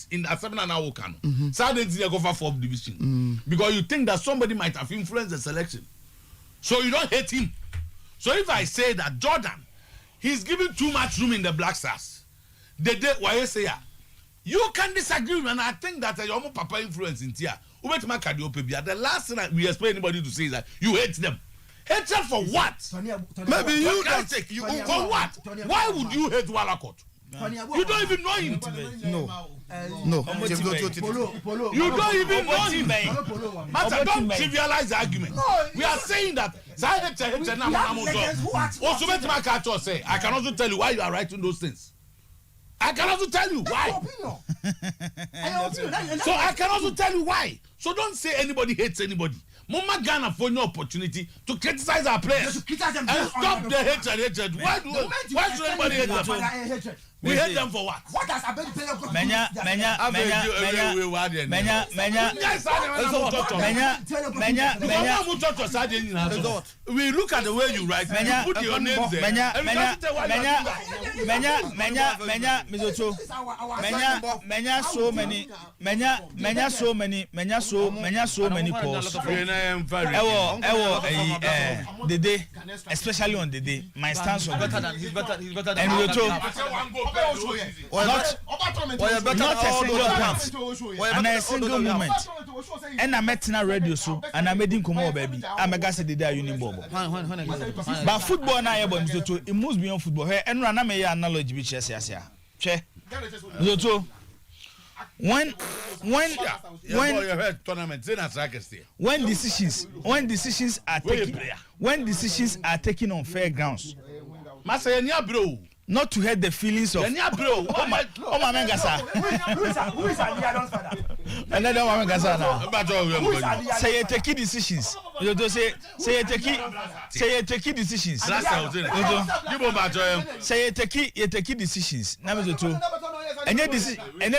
hate in a 7 and hour can. So they go for 4th division because you think that somebody might have influenced the selection. So you don't hate him. So if I say that Jordan, he's giving too much room in the Black Stars, why say you can disagree, and I think that your papa influence in here. The last thing that we expect anybody to say is that you hate them. Hate them for what? Maybe you don't take you for what? Why would you hate Walakot? You don't even know him. No. You don't even know him. Master, don't trivialize the argument. We are saying that. I can also tell you why you are writing those things. I can also tell you why. So I can also tell you why. So don't say anybody hates anybody. Mama Ghana for no opportunity to criticize our players and stop the hatred. Why should anybody hate them? We hate them for what? What does Menya. We look at the way you write. You put your names there. So many calls. The day, especially on the day, my stance on better than he's better. And we not a single moment. And I met in a radio so and I made him come over, baby. I'm a gas at the day union bobo. But football now, it must be on football. And run a analogy which is che. When decisions are taken on fair grounds, not to hurt the feelings of oh my mengasa. Who is Aliadon's father? And then mengasa now. Say you take decisions. You don't say you take decisions. Say you take decisions. Now me to. And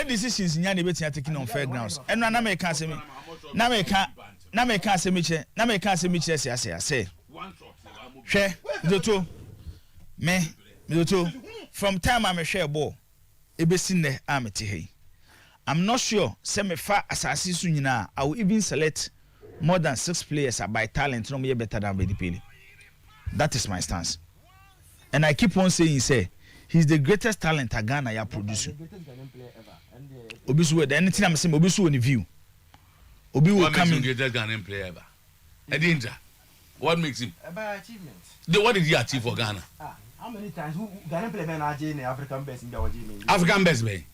decisions in any better taken on fair grounds. And now me can't say me. Now me can't say me. Say. Share the me. From time I'm a share ball, ebesine amete. I'm not sure. Say me fa asasi sunyina. I will even select more than 6 players by talent. No me better than Bedipele. That is my stance, and I keep on saying, say he's the greatest talent Ghana ya producing. Obisu, anything I'm saying, Obisu on the view. Obi will come in. Greatest Ghanaian player ever. Edinja. What makes him? Achievements. What did he achieve for Ghana? How many times Ghana play men are in African best in the origin? African best way.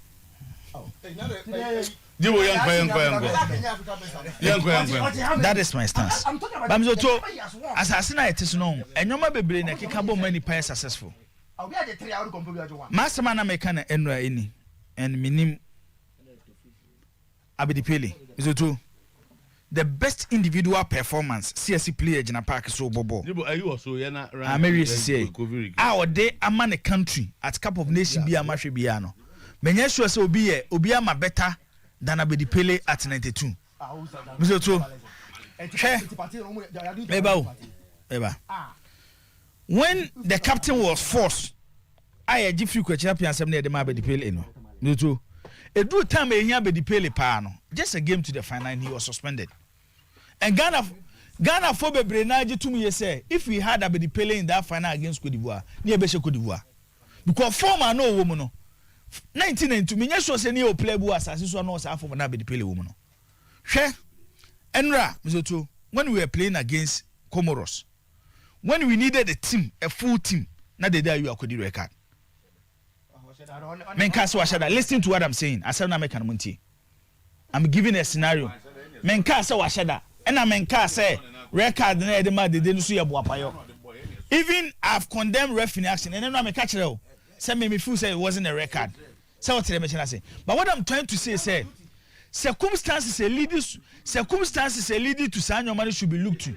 That is my stance. I'm so as I say it is known, and you may be capable many players successful. Master man make an any and minim Abedipele is it true? The best individual performance CSC player in a park so bobo. I'm very say our day among the country at Cup of Nation be a match biano. Menya sure say obi ama better than Abedipele at 92. Mr. Two. When the captain was forced, I give you champion some near the Abedipele no. Mr. Two. A good time he Abedipele pano. Just a game to the final he was suspended. And Ghana for Bebre to me say if we had Abedipele in that final against Cote d'Ivoire, near Beshe Cote d'Ivoire. Because former no woman no 1992 me nyesho se ne o play bu asase so no sa for na Abedipele woman no. Hwe Enra Mzoto when we were playing against Comoros, when we needed a team, a full team, na the day you akodi record. Listen to what I'm saying. I said, I'm giving a scenario. Even I've condemned referee action, and then I'm a catcher. Some me feel say it wasn't a record. So what I say. But what I'm trying to say is, circumstances are leading to Sanyo money should be looked to.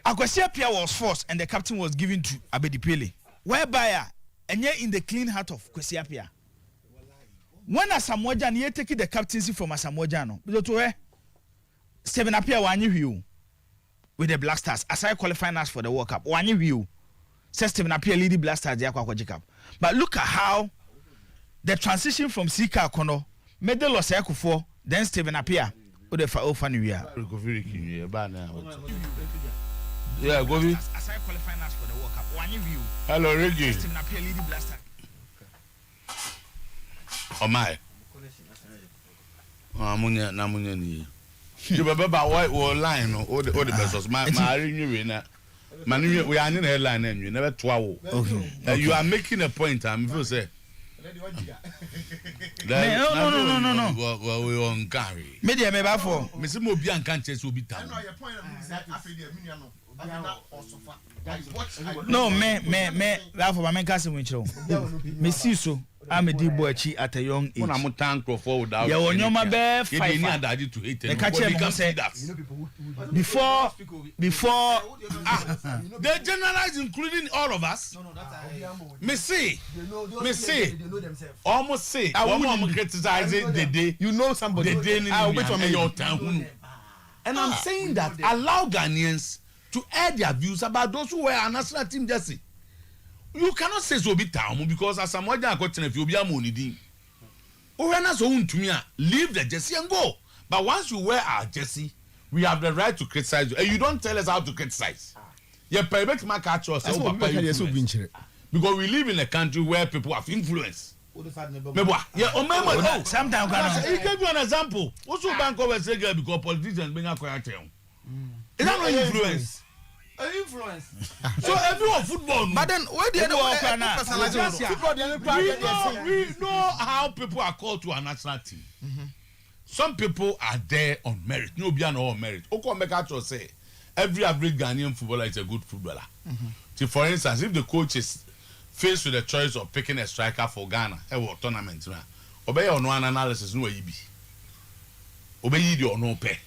Akwasiapia was forced, and the captain was given to Abedipele, whereby and yet in the clean heart of Kwesiapia. When Asamoah ye take the captaincy from Asamoah no, because 7 appear one you with the Black Stars as I qualify us for the World Cup. One you says 7 appear leading Black Stars the Aqua Cup. But look at how the transition from Sika Kono, Medal or Sekufo, then Stephen Apia, or the Faofania. Yeah, go ahead. As I qualify us for the World Cup, one view. Hello, Reggie. Stephen Apia leading blaster. Oh my. Namunya ni. You remember why we line all the best. My renew Manu, we are in the headline and you never twelve. Okay. You are making a point. I'm going to say. No. Well, we on Gary. Media me ba for. Mr. Mobian can't chase will be town. No, me, that for my cousin Winchell. Miss Siso, I'm a deep boy at a young age. I'm a tank for without. You're on your my bear five. Daddy to hate the catcher can say that. Before they generalize, including all of us. No, Me say, they know themselves. almost say, I won't criticize it the day. You know somebody. The day I wait for your town. And I'm saying that allow Ghanaians to air their views about those who wear a national team jersey. You cannot say so be town because as someone that got if you be a money din. Leave the jersey and go. But once you wear our jersey, we have the right to criticize you. And you don't tell us how to criticize. You private my catch us because we live in a country where people have influence. Yeah, sometimes he gave you an example. Also, bank over say because politicians being a quiet town. Is that not influence? Influence. So everyone football. But then where the we know how people are called to a national team. Some people are there on merit. No beyond all merit. Okomeka say every average Ghanaian footballer is a good footballer. So for instance, if the coach is faced with the choice of picking a striker for Ghana, tournament, obey or no analysis, no be. Obey you or no pay.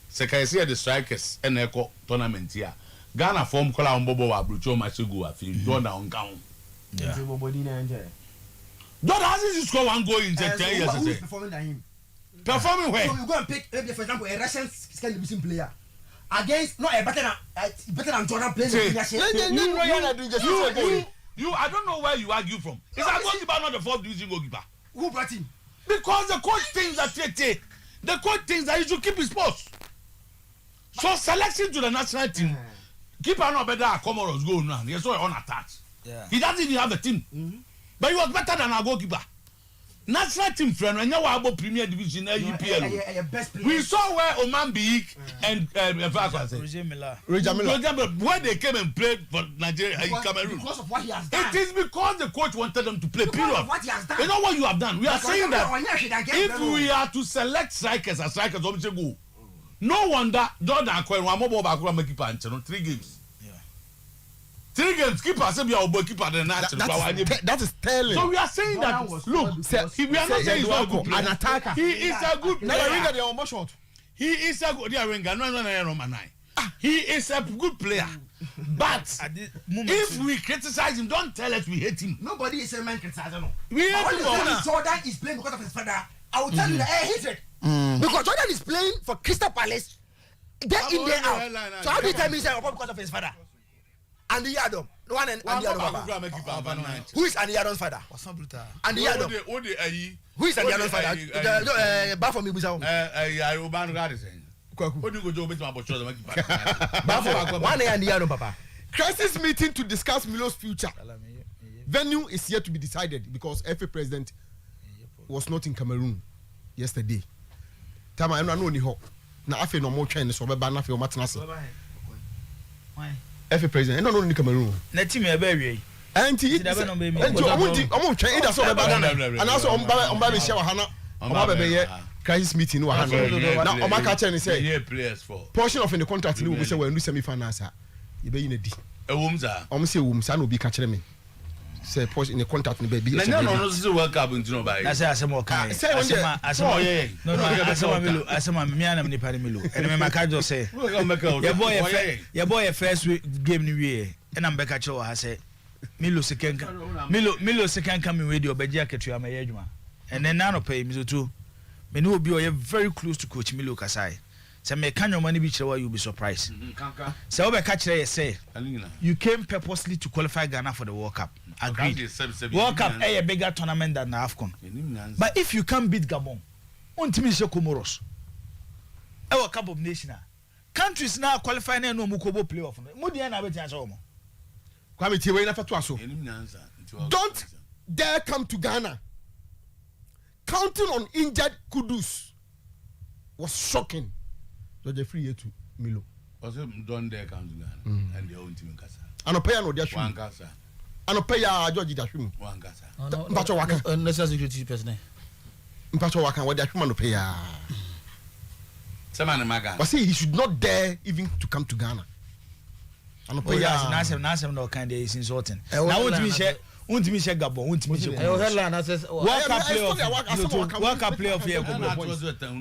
Secretary the strikers and echo tournament here. Ghana form kola ombobo wa brucho machigu afi Jordan on count. Yeah. Jordan has to score one goal in 10 years. Who is performing than him? Performing where? So you go and pick, maybe for example, a Russian division player against not a better than Jordan playing. You, I don't know where you argue from. Is that goalkeeper not the 4th division goalkeeper? Who brought him? Because the coach thinks that the coach thinks that he should keep his post. So selection to the national team. Keeper not better at Comoros go now. He saw on attack. Yeah. He doesn't even have a team. But he was better than our goalkeeper. National team friend when you were about Premier Division EPL. We saw where Oman Biik and where they came and played for Nigeria and Cameroon. Because of what he has done. It is because the coach wanted them to play. Period. What he has done. You know what you have done? We are saying that if we are to select strikers as strikers, go. No wonder Jordan Akwen wa mo ba akura make keeper anche 3 games. Yeah. 3 games keeper say be our keeper the night. That is telling. So we are saying that look, we are not saying he's not a good player. An attacker. He is a good player. Never ring they are more short. He is a good no. He is a good player. But if we criticize him, don't tell us we hate him. Nobody is a man criticizing him. We hate him. Jordan is playing because of his father. I will tell you that I hate it. Because Jordan is playing for Crystal Palace, day in day out. So how do you tell me he's because of his father? Andy Yadom, one and Andy Yadom. Who is Andy Yadom's father? Andy Yadom. Who is Andy Yadom's father? Bad for me, Busao. One Andy Yadom, Papa. Crisis meeting to discuss Milo's future. Venue is yet to be decided because FA president was not in Cameroon yesterday. Time I know ni ho. Na afi no mo twen so be ba na afi o matenase. Why? FA president no ni Cameroon. Na team e ba wie. Enti omo twen ida so be ba na. And also on ba be share wa hana. On ba be ye crisis meeting wa hana. Na o maka che ni say here players for. Portion of the contract ni we say we do semi finals a. Ye be yi na di. Ewum za. Omo say ewum sa na obi ka kire me. Say push in the contact in the baby. No, still work up into nobody. That's asema okay. Asema me and me pari milo. And me maka just say. Your boy first game ni wie. And I'm back at you ha say Milo second come with your beji aketu am yedwuma. And then now pay me too. Me no be very close to coach Milo Kasai. Say me can your money be sure you'll be surprised. So we catch say you came purposely to qualify Ghana for the World Cup. Agreed. World Cup a bigger tournament than the AFCON. But if you can't beat Gabon, untimi se Comoros. Our Cup of Nations. Countries now qualifying no mukobo playoff. Mudi na beti anso mo. Kwame tie we na fato aso. Don't dare come to Ghana. Counting on injured Kudus was shocking. So they free to Milo. Also don't dare come to Ghana and their own team kasa. Anopeya no dia One kasa. Anopeya George Dashim. One kasa. Mpacho waka. National security person. Mpacho waka what Dashim anopeya. But see, he should not dare even to come to Ghana. Anopeya nasem no kind dey is insulting. Now won't me share Gabon, won't me share. Headline says World Cup playoff. World Cup playoff here.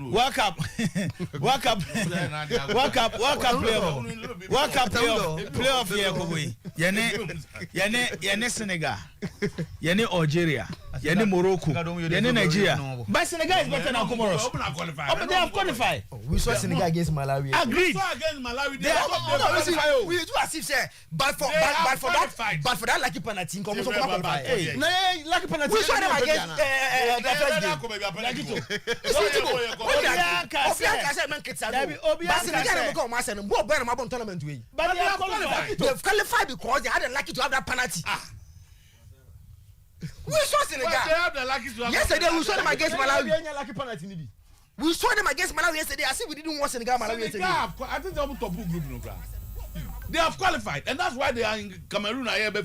World Cup. World Cup playoff. World Cup playoff here go we. Yene Senegal. Yene Algeria. Yene Morocco. Yene Nigeria. But Senegal is better than Comoros. But they have qualified. We saw Senegal against Malawi. Agreed. We saw against Malawi. We do as if say but for that lucky penalty Hey, lucky penalty. We saw them against the first game. But they have qualified because they had the lucky to have that penalty. We saw Senegal. Yesterday we saw them against Malawi. We saw them against Malawi yesterday. I see we didn't want Senegal Malawi yesterday. I think they have top group no. They have qualified, and that's why they are in Cameroon. I have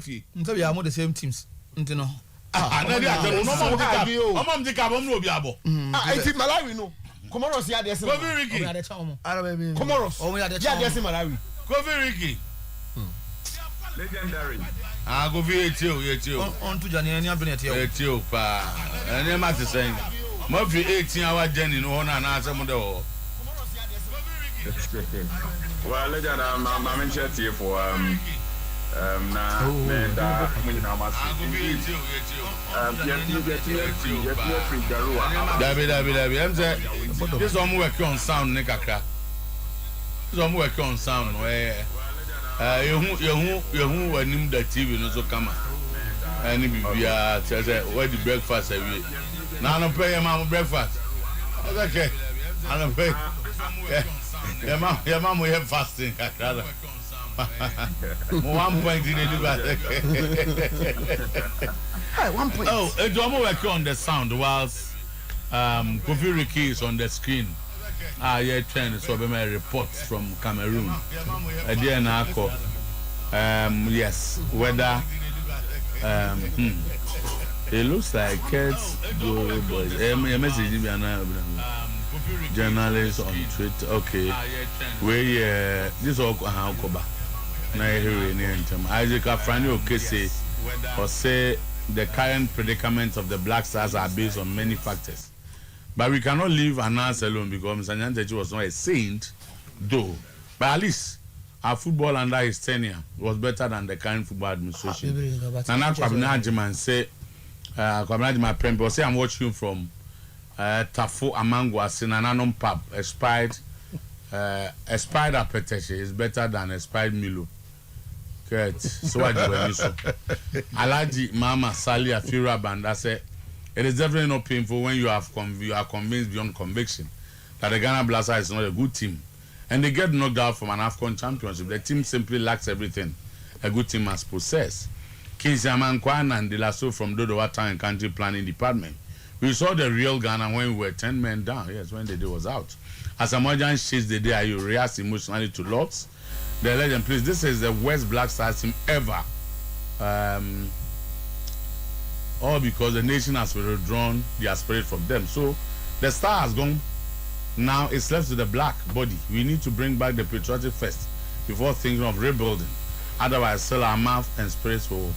so we are more the same teams. You know. Malawi no. Comoros ya there. Comoros. Ya there Malawi. Kofi Ricky. Legendary. Kofi Etio. On to Johnny any abin Etio pa. Any ma te saying. Mo fi 18-hour journey no na na asem de ho. Well, legend, I'm interested here for this one work on sound nekaka. This one work on sound where you anim the TV no so come any bibia tell say where the breakfast away. Now no pay your mama breakfast. Okay. I don't pay. Your mom will have fasting. 1 point in the 1 point. Oh, it's almost work on the sound whilst Kofi Ricky is on the screen. Yeah, trying to solve my reports from Cameroon. Yes, whether it looks like kids go boys. A message journalists on Twitter. Okay, this all how koba. Na hear any time. Isaac Afrani Okese or say the current predicaments of the Black Stars are based on many factors. But we cannot leave Anas alone because Mr. Nyantechi was not a saint, though. But at least our football under his tenure was better than the current football administration. Nana Kwabena Ajiman say, Kwabena Ajiman Prempe say I'm watching you from Tafo Amangwa Sinananom Pub, expired Apeteche is better than expired Milo. Correct. So what do you so? Alaji Mama Sali Afira Banda said it is definitely not painful when you are convinced beyond conviction that the Ghana Blaster is not a good team and they get knocked out from an AFCON championship. The team simply lacks everything a good team must possess. Kings Yamankwan and De La Soul from Dodowa Town and Country Planning Department. We saw the real Ghana when we were 10 men down. Yes, when the day was out. As Amojan shakes the day, you react emotionally to lots. The legend, please. This is the worst Black Stars team ever. All because the nation has withdrawn their spirit from them. So the star has gone. Now it's left to the black body. We need to bring back the patriotic first before thinking of rebuilding. Otherwise, sell our mouth and spirits will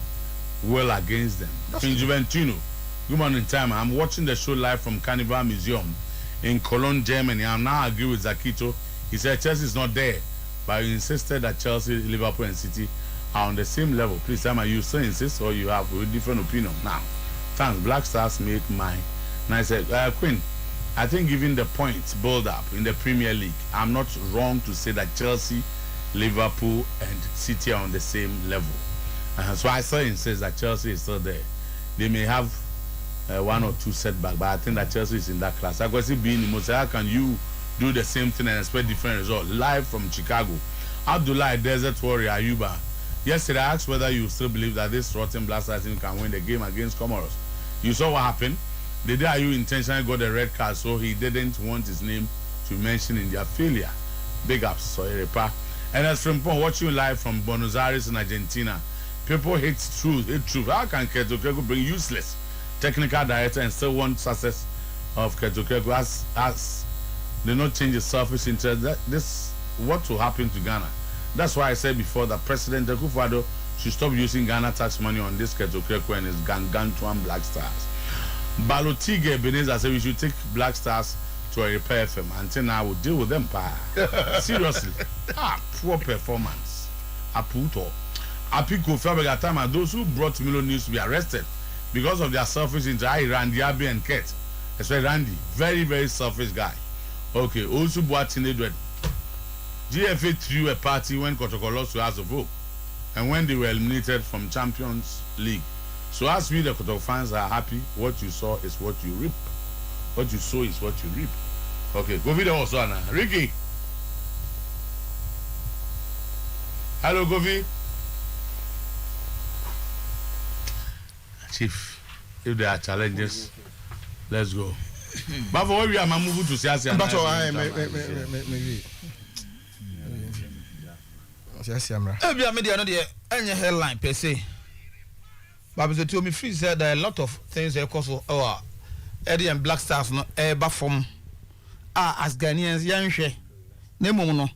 well against them. In Juventino, good morning time. I'm watching the show live from Carnival Museum in Cologne, Germany. I now agree with Zakito. He said Chelsea is not there, but he insisted that Chelsea, Liverpool, and City are on the same level. Please tell me, you still insist or you have a different opinion? Now, thanks. Black Stars make mine. And I said, Queen, I think given the points build up in the Premier League, I'm not wrong to say that Chelsea, Liverpool, and City are on the same level. So I saw insists that Chelsea is still there. They may have 1 or 2 setbacks, but I think that Chelsea is in that class. I can see being in how can you do the same thing and expect different results? Live from Chicago, Abdullah Desert Warrior Ayuba. Yesterday I asked whether you still believe that this rotten Blaster team can win the game against Comoros. You saw what happened. The day Ayu intentionally got a red card, so he didn't want his name to mention in their failure. Big ups, sorry, Pa. And as from watching live from Buenos Aires in Argentina, people hate truth. How can Ketokeko bring useless technical director and still want success of Ketokeko as they not change the selfish interest? This what will happen to Ghana. That's why I said before that President Akufo-Addo should stop using Ghana tax money on this Ketokeko and his Gangantuan Black Stars. Balotige Ebenezer said we should take Black Stars to a repair firm. Until now, we'll deal with them. Seriously. Poor performance. Aputo. Apiko Fabrega time and those who brought Milo News to be arrested because of their selfish interest. Randy Abbey and Kate. Especially Randy. Very, very selfish guy. Okay. Also, Boatine Edward. GFA threw a party when Kotoko lost to House of Hope and when they were eliminated from Champions League. So as we the Kotoko fans are happy, what you saw is what you reap. What you sow is what you reap. Okay, go video also Anna. Ricky. Hello, Govi. Chief, if there are challenges, let's go. But for what we are moving to Siasia. But maybe. Maybe media no dey any headline per se. But because to me free said there are a lot of things that cause Eddie and Black Stars no eba from as Ghanaians yanhwe na mum no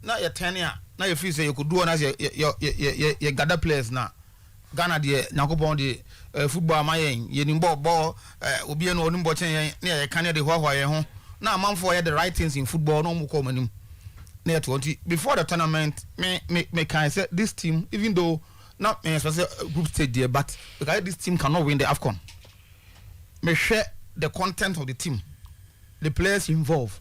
na ye ten a na you feel say you could do as you gather players na Ghana de Nyakopon de football amayen ye nimbo ball obi no onimbo chen na ye kan de hwa ye ho na amanfo ye the right things in football no mu come anim na 20 before the tournament me can say this team even though not specific group stage there but because this team cannot win the AFCON. Me share the content of the team, the players involved.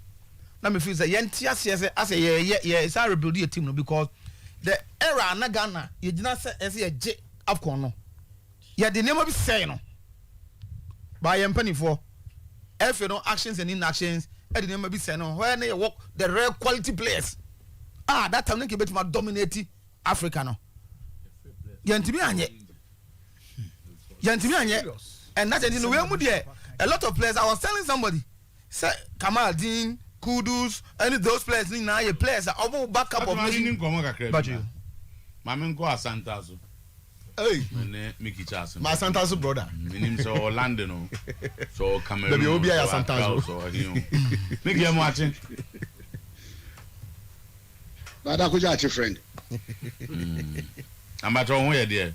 Now me feel say yentias as a it's a rebuild the team no because the era na Ghana you did not say as a J AFCON no. Yeah, the name of it say no. By empany for if you know actions and inactions, the name of it say no. When you work the rare quality players. That time they bet dominate Africa no. Yantimi anye. And that's in the way mu there. A lot of players. I was telling somebody, say Kamal Dean, Kudus, any of those players now your players are almost backup of nation. But you, Mamen ko Asantazo. Hey, Mickey Charles. my Santazo brother. Minim so Orlando no. So Cameroon. Baby Obi ya Santazo. So Mickey am watching. But I could judge a friend. I'm at home here, dear.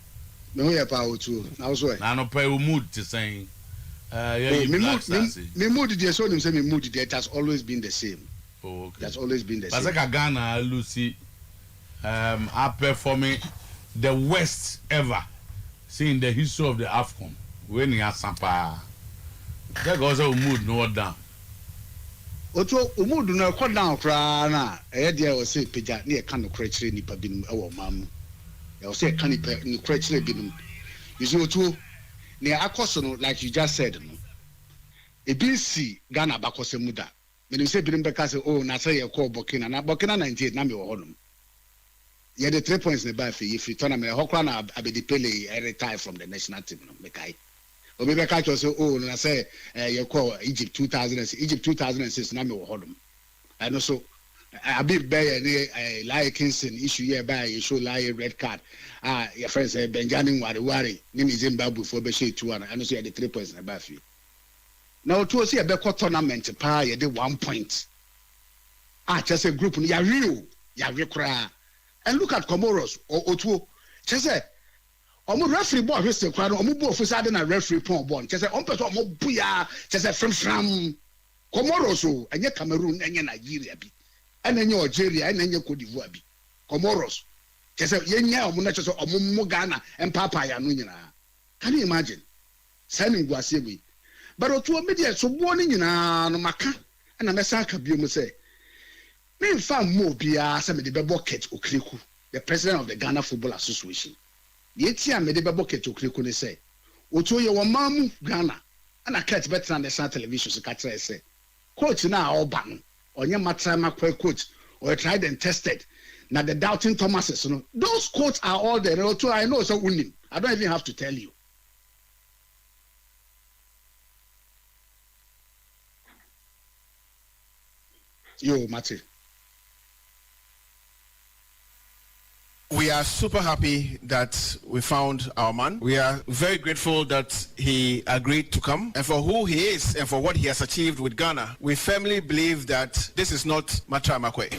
No, yeah, power too. I was right. I don't pay mood to say. Me mood, dear, so them say me mood, that has always been the same. Oh, okay. That's always been the same. But like Ghana, Lucy, are performing the worst ever seen the history of the AFCON. When he has Sampa, that goes a mood no down. Otuo umudu na kwa down kra na e de o se peja na e kan no kra kire nipa binum e wo mamu e o se kan nipa ni kra kire binum you see otuo na akoso no like you just said no e bi si Ghana bakose muda me say binum be ka say oh na say ye call Burkina na Burkina 98 na me wo honum ye the 3 points ne ba fe ye free tournament ho kra na abedi pele e retire from the national team no me kai Obi be catch us oh na say you call Egypt 2006 Egypt 2006 na me wo hodom and also a big bear like Kingston issue here by you show like red card your friend say Benjamin Wari ni Zimbabwe for be share 2 and also the 3 points na ba fi now to see a be tournament pa you dey 1 point just a group ya real kra and look at Comoros or Otuo just say omo referee ball hwese kwa no omo ball ofisa de na referee pon ball chese on person omo buya chese fram Comoros o enye Cameroon enye Nigeria bi enye Algeria enye Cote d'Ivoire bi Comoros chese yenya omo na chese omo mo Ghana empapa ya no nyina can you imagine sending guase we but Otuo media so warning na no maka na mesa ka bi mu say me fa mo bia say me de be bucket Okriku the president of the Ghana Football Association yeti a me de be bucket Okriku ne say Otuo ye wo mamu Ghana na cat better on national television so ka try say coach na oba no onye matra makwa coach or tried and tested now the doubting Thomases you know those quotes are all there. Otuo I know so winning I don't even have to tell you. Yo, Matty. We are super happy that we found our man. We are very grateful that he agreed to come. And for who he is and for what he has achieved with Ghana, we firmly believe that this is not Matra Makwe.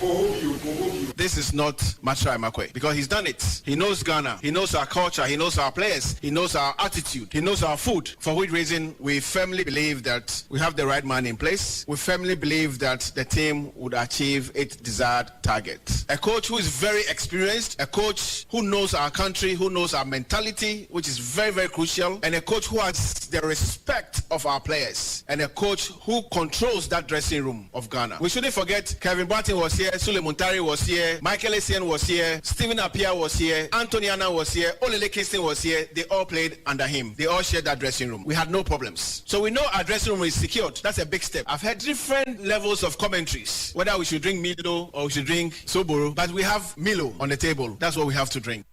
This is not Matra Makwe because he's done it. He knows Ghana. He knows our culture. He knows our players. He knows our attitude. He knows our food. For which reason, we firmly believe that we have the right man in place. We firmly believe that the team would achieve its desired target. A coach who is very experienced, a coach who knows our country, who knows our mentality, which is very, very crucial, and a coach who has the respect of our players, and a coach who controls that dressing room of Ghana. We shouldn't forget Kevin Barton was here, Sule Muntari was here, Michael Essien was here, Stephen Appiah was here, Anthony Annan was here, Olele Kingston was here. They all played under him. They all shared that dressing room. We had no problems. So we know our dressing room is secured. That's a big step. I've heard different levels of commentaries, whether we should drink Milo or we should drink Soboro, but we have Milo on the table. That's what we have to drink.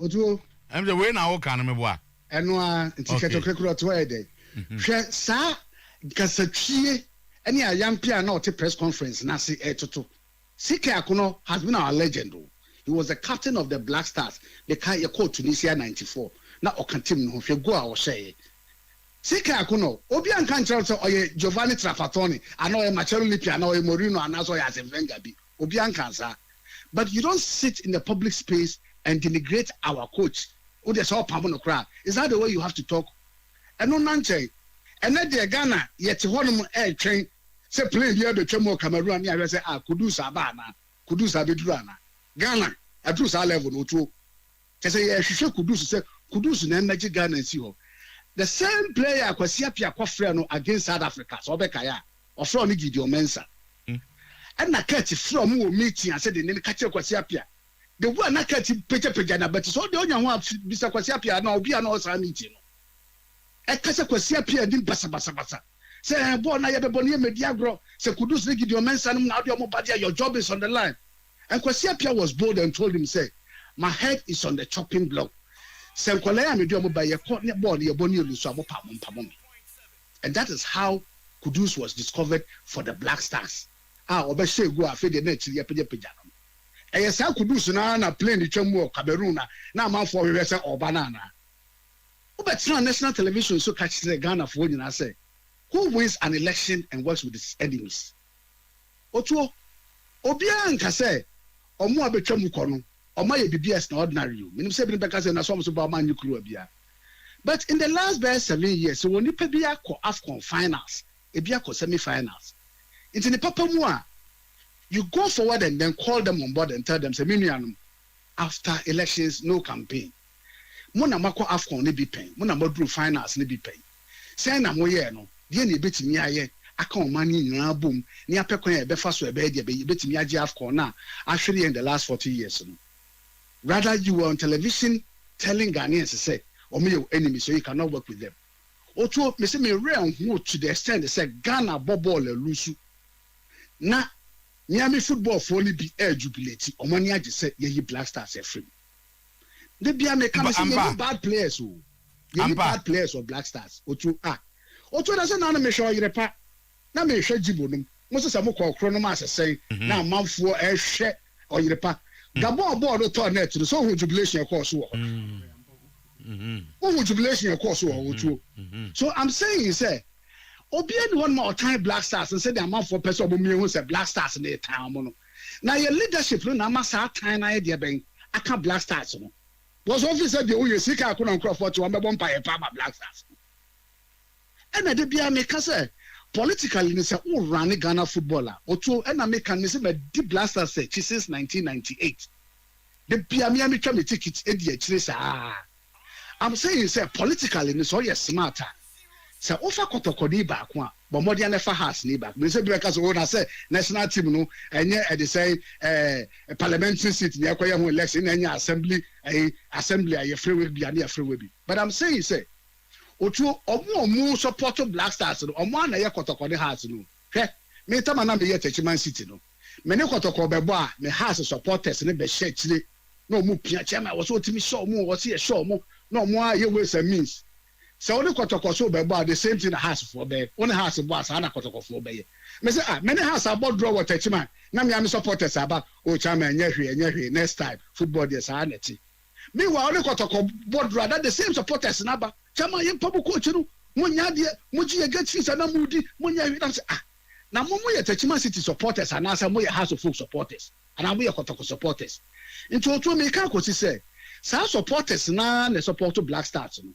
Otuo, I'm the way now can me boa. Enwa ntiketo krekuro to ede. Hwe sa kasatwie ene ayampia na ote press conference na se etoto. Sike Akono has been our legend. He was the captain of the Black Stars. The kai ye called Tunisia 94. Na okantim no hwe go a wo hye. Sike Akono, obi anka nkyerɛ sɛ ɔyɛ Giovanni Trapattoni, ana ɔyɛ Marcelo Lippi, ana ɔyɛ Mourinho, ana so ɔyɛ Arsene Wenger bi. Obi anka sa. But you don't sit in the public space and denigrate our coach. Who they saw Pamono crowd. Is that the way you have to talk? And no nanche. And then the Ghana yet one air train say play here the Chemo Cameroon near say Kudus Abana, Kudus Abidurana. Ghana at Drusa level no two. They say she should Kudus say Kudus and Magic Ghana and see. The same player Kwasiapia Kwafreno against South Africa, so Bekaya, or from Gideon Mensa. And na catch from who meeting and said the name catch Kwasiapia. The one na catch Peter Pejana, but so the only one Mr. Kwasiapia now be an also meeting. A catch Kwasiapia didn't basa. Say, born I have a bonnier mediagro, say Kudus Gideon Mensa, now your job is on the line. And Kwasiapia was bold and told him, say, my head is on the chopping block. Say, Kolea me do by your corner body, your bonnier Lusa. And that is how Kudus was discovered for the Black Stars. Obeshe go afi de na chiri pejapejano sa Kudus na play the Chemo Cameroon na manfo we say obanana obetra national television so catch the Ghana for you say who wins an election and works with his enemies. Otuo obia nka say omo abetwam ko no omo ye BBS na ordinary you minim say bi beka say na so so ba man nyukuru abia. But in the last 7 years so woni pa bia ko AFCON finals e bia ko semi-finals. Into the papa mua, you go forward and then call them on board and tell them, say, after elections, no campaign. Mona mako AFCON ne be paying. Mona modru finance ne be paying. Say na mo ye no. Die ne betimi aye. Aka o mani nyina boom. Ni apekwan e be fa so e be de be betimi age AFCON na actually in the last 40 years no. Rather you were on television telling Ghanaians to say, "O me your enemy, so you cannot work with them." Otuo me say me real who to the extent they say Ghana ball lusu. Na Miami football for only be air jubilate. Omani aje say ye Black Stars free. They be a make say bad players who. Ye bad players of Black Stars. Otuo doesn't na me show you pa. Na me hwe jibonum. Mo se mo kwa okro no ma say na manfo e hwe oyerepa. Gabon ball no turn net so who jubilation course wo. Who jubilation course wo Otuo. So I'm saying say Obi and one more time Black Stars and said the amount for person who say Black Stars in the town. Now your leadership no na masa time na idea ben aka Black Stars no. Was officer the oye sika akuna Crawford to ambe bompa e pa Black Stars. And dey bia make say politically ni say who run Ghana footballer. Otuo and make can say the Black Stars say since 1998. The bia me twa me ticket e di a chire sa. I'm saying say politically ni so you smarter. sɛ wofa kɔtɔkɔde baako a bɔmmɔde anefa has ne baako me sɛ bi bɛka sɛ wo na sɛ national team no ɛnyɛ ɛde sɛ parliamentary seat ne ɛkɔyɛ ho election na ɛnyɛ assembly a yɛfrɛ wei bi ane yɛfrɛ wei bi but I'm saying sɛ Otuo ɔmo support Black Stars no ɔmo ana yɛ kɔtɔkɔde has no hwɛ me tama na me yɛ Techiman City no me ne kɔtɔkɔ bɛbɔ a me has supporters ne bɛhyɛ akyire na ɔmo pia kyɛma wɔ so otimi hyɛ ɔmo wɔ se yɛ hyɛ ɔmo na ɔmo a yɛ ways and means sɛ wone kɔtɔkɔ so bɛbɔ a the same thing na has for bɛyɛ wone has bɔ a saa na kɔtɔkɔ for bɛyɛ me sɛ me ne has abɔ draw wɔ Techiman na me am supporters aba o chama ɛnyɛ hwee next time football deɛ saa na ti meanwhile wone kɔtɔkɔ bɔ draw that the same supporters na ba chama yɛ mpabu coach no mo nya deɛ mo gye yɛ get fees na mo di mo nya hwee na sɛ na mo yɛ Techiman City supporters anaasɛ mo yɛ House of Folk supporters ana mo yɛ kɔtɔkɔ supporters nti Otuo me ka kɔsi sɛ saa supporters na support Black Stars no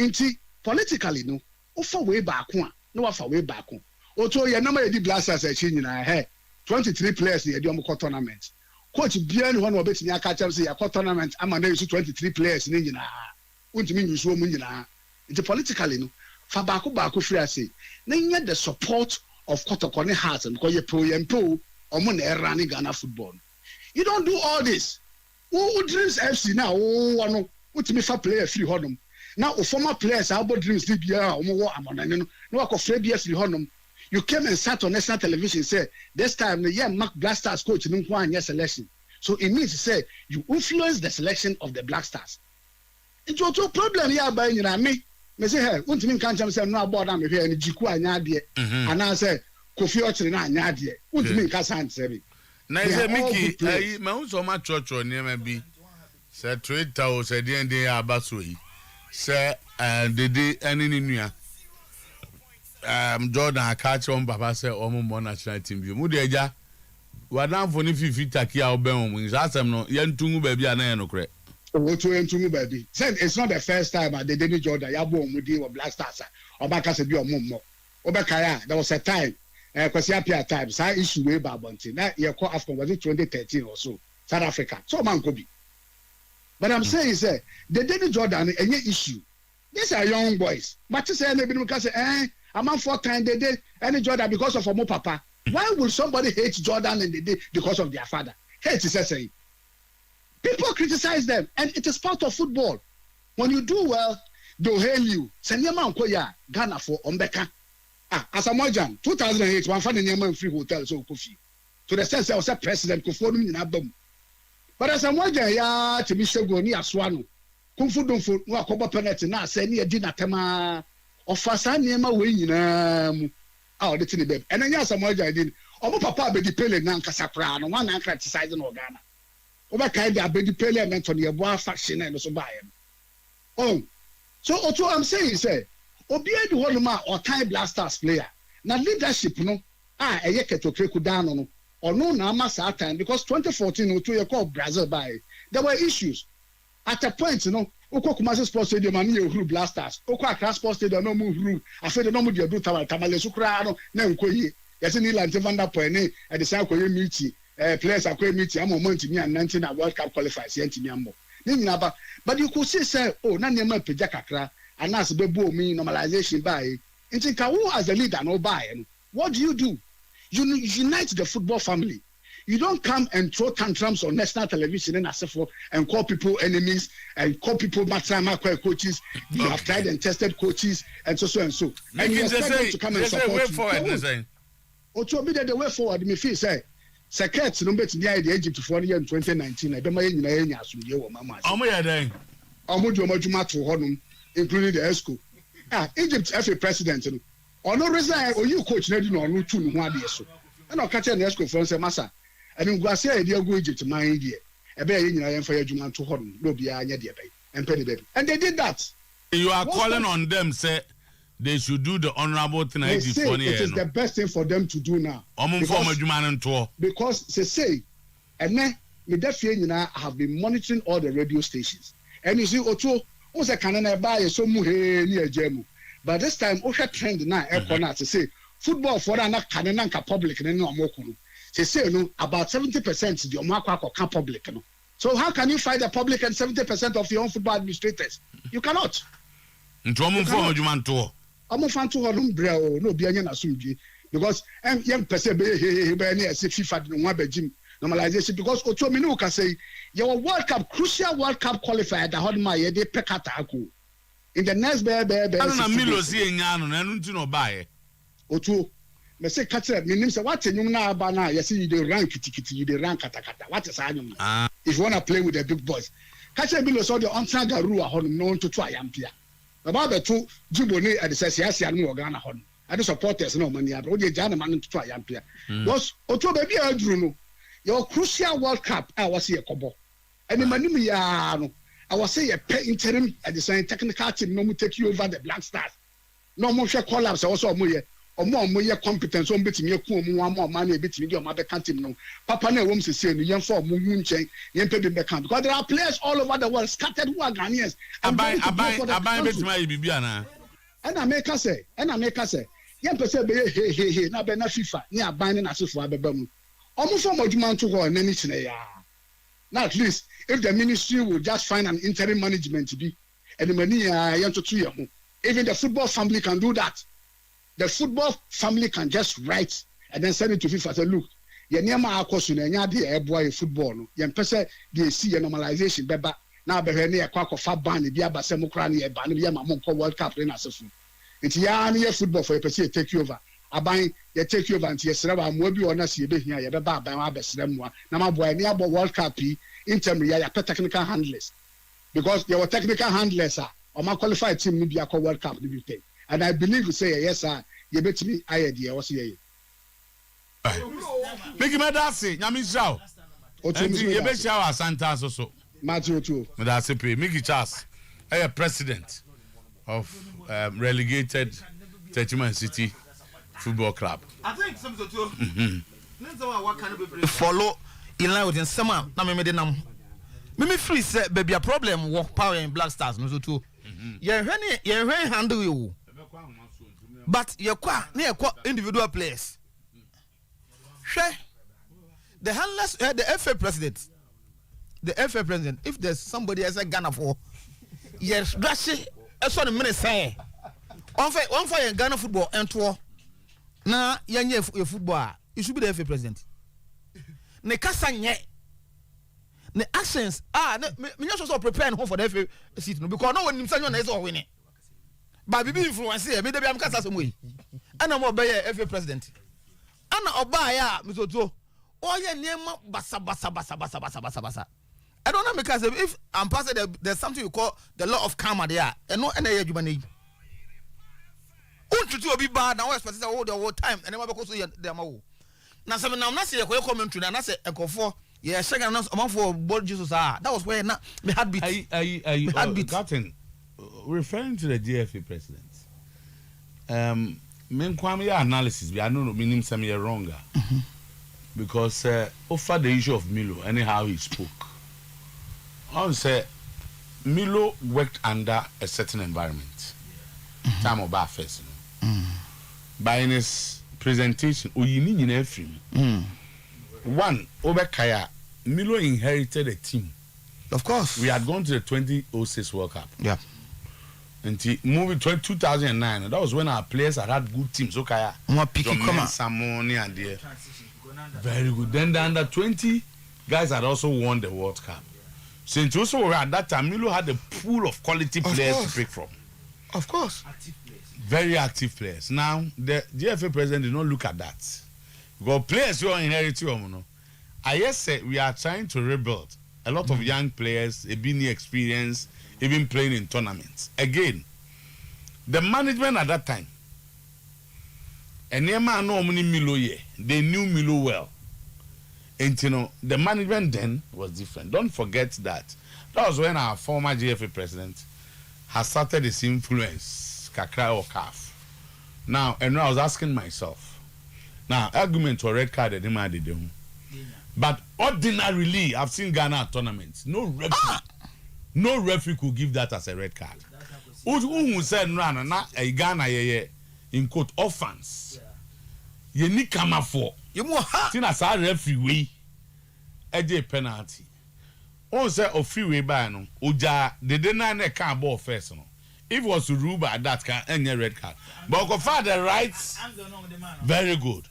nti politically no wofa wei baako a na wafa wei baako Otuo yɛ nama yɛ di Black Stars akyi nyinaa 23 players yɛ di ɔmo kɔ tournament coach bia ne hɔ na ɔbɛtumi aka kyerɛ sɛ yɛkɔ tournament ama na yɛsu 23 players ne nyinaa wontumi nyusuo mu nyinaa nti politically no fa baako firi ase na nyɛ the support of kɔtɔkɔ ne hearts because yɛ pro ɔmo na ɛra ne Ghana football you don't do all this who dreams FC na wo no wotumi fa player free hɔnom na o former players abo dreams ni bia ɔmo wɔ amonane no na wakɔ free bia free hɔnom you came and sat on national television say this time the year Mark Black Stars coach no nko anya selection so it means to say you influence the selection of the Black Stars it's also problem here by nyina me say hey wontumi nka nkyɛm sɛ no aboard na me hwɛ ni jiku anya ade ana sɛ Kofi Ochire na anya ade wontumi nka san sɛ bi na say Mickey ma wo so ma chọchọ niam bi sɛ Twitter o sɛ de abaso yi sɛ dede ani ni nua Jordan akache on papa sɛ ɔmo mo national team bi mu de agya wadan fo ni fifi taki a obɛn mu nsasɛm no yɛntungu ba bi a na yɛ no korɛ Otuo yɛntungu ba bi said it's not the first time that Dede Jordan yabo ɔmo di wɔ Black Stars ɔbaka sɛ bi ɔmo mmɔ ɔbɛkae a there was a time Kwasi Appiah time saa issue wey ba abɔnten na yɛkɔ AFCON was it 2013 or so South Africa so man ko bi but I'm saying say the Dede Jordan any issue these are young boys but say na binom ka say I'm on 4 times Dede any Jordan because of omo papa why would somebody hate Jordan and Dede because of their father hate is say people criticize them and it is part of football when you do well they'll hail you send your man ko ya Ghana for ombeka as a Mojan 2008 one found in a free hotel so Kofi to the sense I was a president Kofi no nyina bam but as a Mojan ya to be shogo ni aswano kumfu domfo no akoba penalty na say ni edi na tema ofasa niema we nyina mu the thing dem and then as a Mojan din omo papa be di pele na nkasa kra no one na criticize no Ghana oba kai be abedi pele and Anthony Yeboah faction and so buy so Otuo I'm saying say obi edi honoma or time Black Stars player na leadership no eye ketokreku dan no ono na ama sa time because 2014 Otuo ye call Brazil by there were issues at a point okọ Kumasi Sports Stadium and ye huru Black Stars okọ Accra Sports Stadium no mu huru afede no mu de do tamale so kra no na nkoyi yesi ni Lante Van Der Poel ni e de say akoye meet players akoye meet am mo ntimi an 19 na World Cup qualifiers ye ntimi ambo ni nyina ba but you could say na nema peja kakra anas bebo mi normalization by nti ka who as a leader no buy what do? You unite the football family. You don't come and throw tantrums on national television and and call people enemies and call people matrama coaches. You have tried and tested coaches and so and so. And you expect them to come and support you. Otuo be the way forward. Me feel say secrets no bet near the Egypt for year in 2019. I be my nyina enya asumdie wo mama. Omo ya den. Omo di omo dwuma to honum including the ESCO. Egypt FA president no. Ono resign oyi coach na di no onu tu no ho ade so. Na o ka che na ESCO for say masa. Ani nguase e dey go Egypt man dey. Ebe ye nyina ye mfa ya dwuma to honum. No bia anya dey ebe. Empe dey baby. And they did that. You are calling on them say they should do the honorable thing. They say it is the best thing for them to do now. Because they say, and me defie nyina have been monitoring all the radio stations. And you see, Otuo, who say Canada buy so mu he ni ejemu. But this time, we trend now. Ekona to say football for na Canada nka public na no amokunu. They say no about 70% the omakwa public no. So how can you fight the public and 70% of your own football administrators? You cannot. ɔmo fan to hɔ no mbrɛ o no obi anya na sumdwe because yɛn pɛsɛ bɛyɛ ne ɛsɛ FIFA de no ho abɛgyim normalization because Otuo mi ne wo ka sɛ yɛwɔ World Cup crucial World Cup qualifier da hɔ no ma yɛde pɛ kata ako in the next bɛɛ ano na Milo si enya no na ɛno nti na ɔbaeɛ Otuo me say katra me nim say what nyum na aba na you say you dey rank kitikiti you dey rank katakata what is anyum if you want to play with the big boys katra Milo so the ontra garu a hɔ no ntoto ayampia baba beto jibo ne ade say siasia no Ghana hɔ no ade supporters na omani abro de gya na man ntoto ayampia because Otuo baby aduru no your crucial World Cup a was here kobo and manim ya no I was say a interim at the same technical team no take you over the Black Stars no mo hwe collapse also mo ye omo ye competence on betimi eku omo wa ma na betimi de omo abeka team no papa na ewom sese no yen for omo hu nchen yen pe bi beka because there are players all over the world scattered who are Ghanaians abai betimi ayi bibia na na make say yen pe say be he na be na FIFA ni aban na asefo abeba mu omo for moduma nto ho na ni chine ya now at least if the ministry will just find an interim management to be and the money yen to 2 year even the football family can do that. The football family can just write and then send it to FIFA. Say, look, ye niema akosu na nya de eboy football no. Ye mpese de see normalization beba na be hwe ne yakwa kofa ban bi abase mukra ne ba ne bi ma monko World Cup na asefu. Nti ya ne ye football for ye pese take you over. Aban ye take you over nti ye sere ba mo bi ona se ye be hia ye beba aban wa besere moa. Na ma boy ne abo World Cup interim ya technical handlers. Because there were technical handlers or my qualified team ni bi akọ World Cup ni bi pay. And I believe you say yes sir. You bet me idea was here. Make him dance, Nyami Shao. You bet Shao Santa so. Matthew Otuo. That's a pay. Mickey Charles, president of relegated Sometymer City Football Club. I think Sometymer Otuo. Follow in line with in summer. Na me de nam. Me free say baby a problem work power in Black Stars no so too. Ye handle you. But you individual players. The handless, the FA president, if there's somebody else like Ghana for, yes, that's what the minute say. One for Ghana football and tour. Now, young football, you should be the FA president. Ne kasanye, ne actions, me also preparing home for the FA seat because no one is all winning. But we be influence here. Me dey be am kasa some way. Ana mo be FA president. Ana oba ya Mr. Otuo. Oye niema basa. I don't know because if I'm passing there's something you call the law of karma there. And no any adwuma na yi. Untutu obi bad na we expect say the whole time and never because so there ma wo. Na some na na say e commentary na say ekofo yeah shake na among for board Jesus that was where na me heartbeat. Captain, referring to the GFA president, me kwame analysis I know meaning some year wronger because over the issue of Milo and how he spoke. On say Milo worked under a certain environment. Time of first, by his presentation, one over Kaya, Milo inherited a team. Of course, we had gone to the 2006 World Cup. Yeah. And moving 2009, that was when our players had good teams. Okay, Samoni and there. Very good. Then the under 20 guys had also won the World Cup. So it also at that time, Milo had a pool of quality players to pick from. Of course. Very active players. Now, the GFA president did not look at that. Because players who are inheriting, I just said we are trying to rebuild. A lot of young players, a been experience, even playing in tournaments. Again, the management at that time, and Milo, they knew Milo well. And the management then was different. Don't forget that. That was when our former GFA president has started his influence, Kakra or Kaf. Now, and I was asking myself, now, argument for red card, but ordinarily, I've seen Ghana at tournaments. No referee could give that as a red card. Who said, no, a Ghana, in quote, offense. You need come up for. You more as a referee, a penalty. On say of freeway by no, Uja, the dinner can't ball first. if was to rule by that can any red card. But Okofa the rights very good.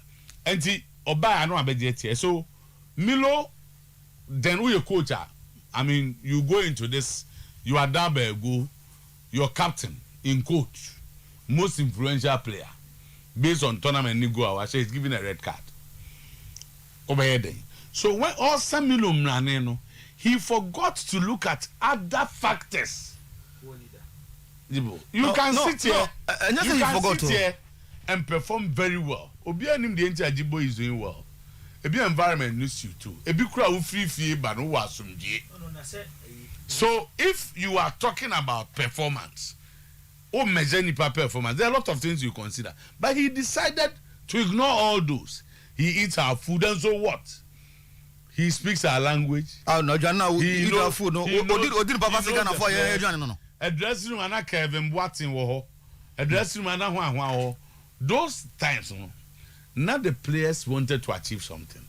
And the Oba I know abedie. So Milo then who your coach are? I mean, you go into this, you are down by a goal, your captain in coach, most influential player, based on tournament Nigo, I say he's given a red card. Over here then. So when all Samuel Mraneno, he forgot to look at other factors. You can sit here and perform very well. Obi anim the entire Jibo is doing well. Ebi environment needs you too. Ebi kura u free but no wasumdie. So if you are talking about performance, or measure nipa performance, there are a lot of things you consider. But he decided to ignore all those. He eats our food and so what? He speaks our language. Oh no, Jana, he eat our food. No, Odin Papa Sigana for you. A dressing room and a Kevin Watson wo. A dressing room and a Juan. Those times, no. Now the players wanted to achieve something.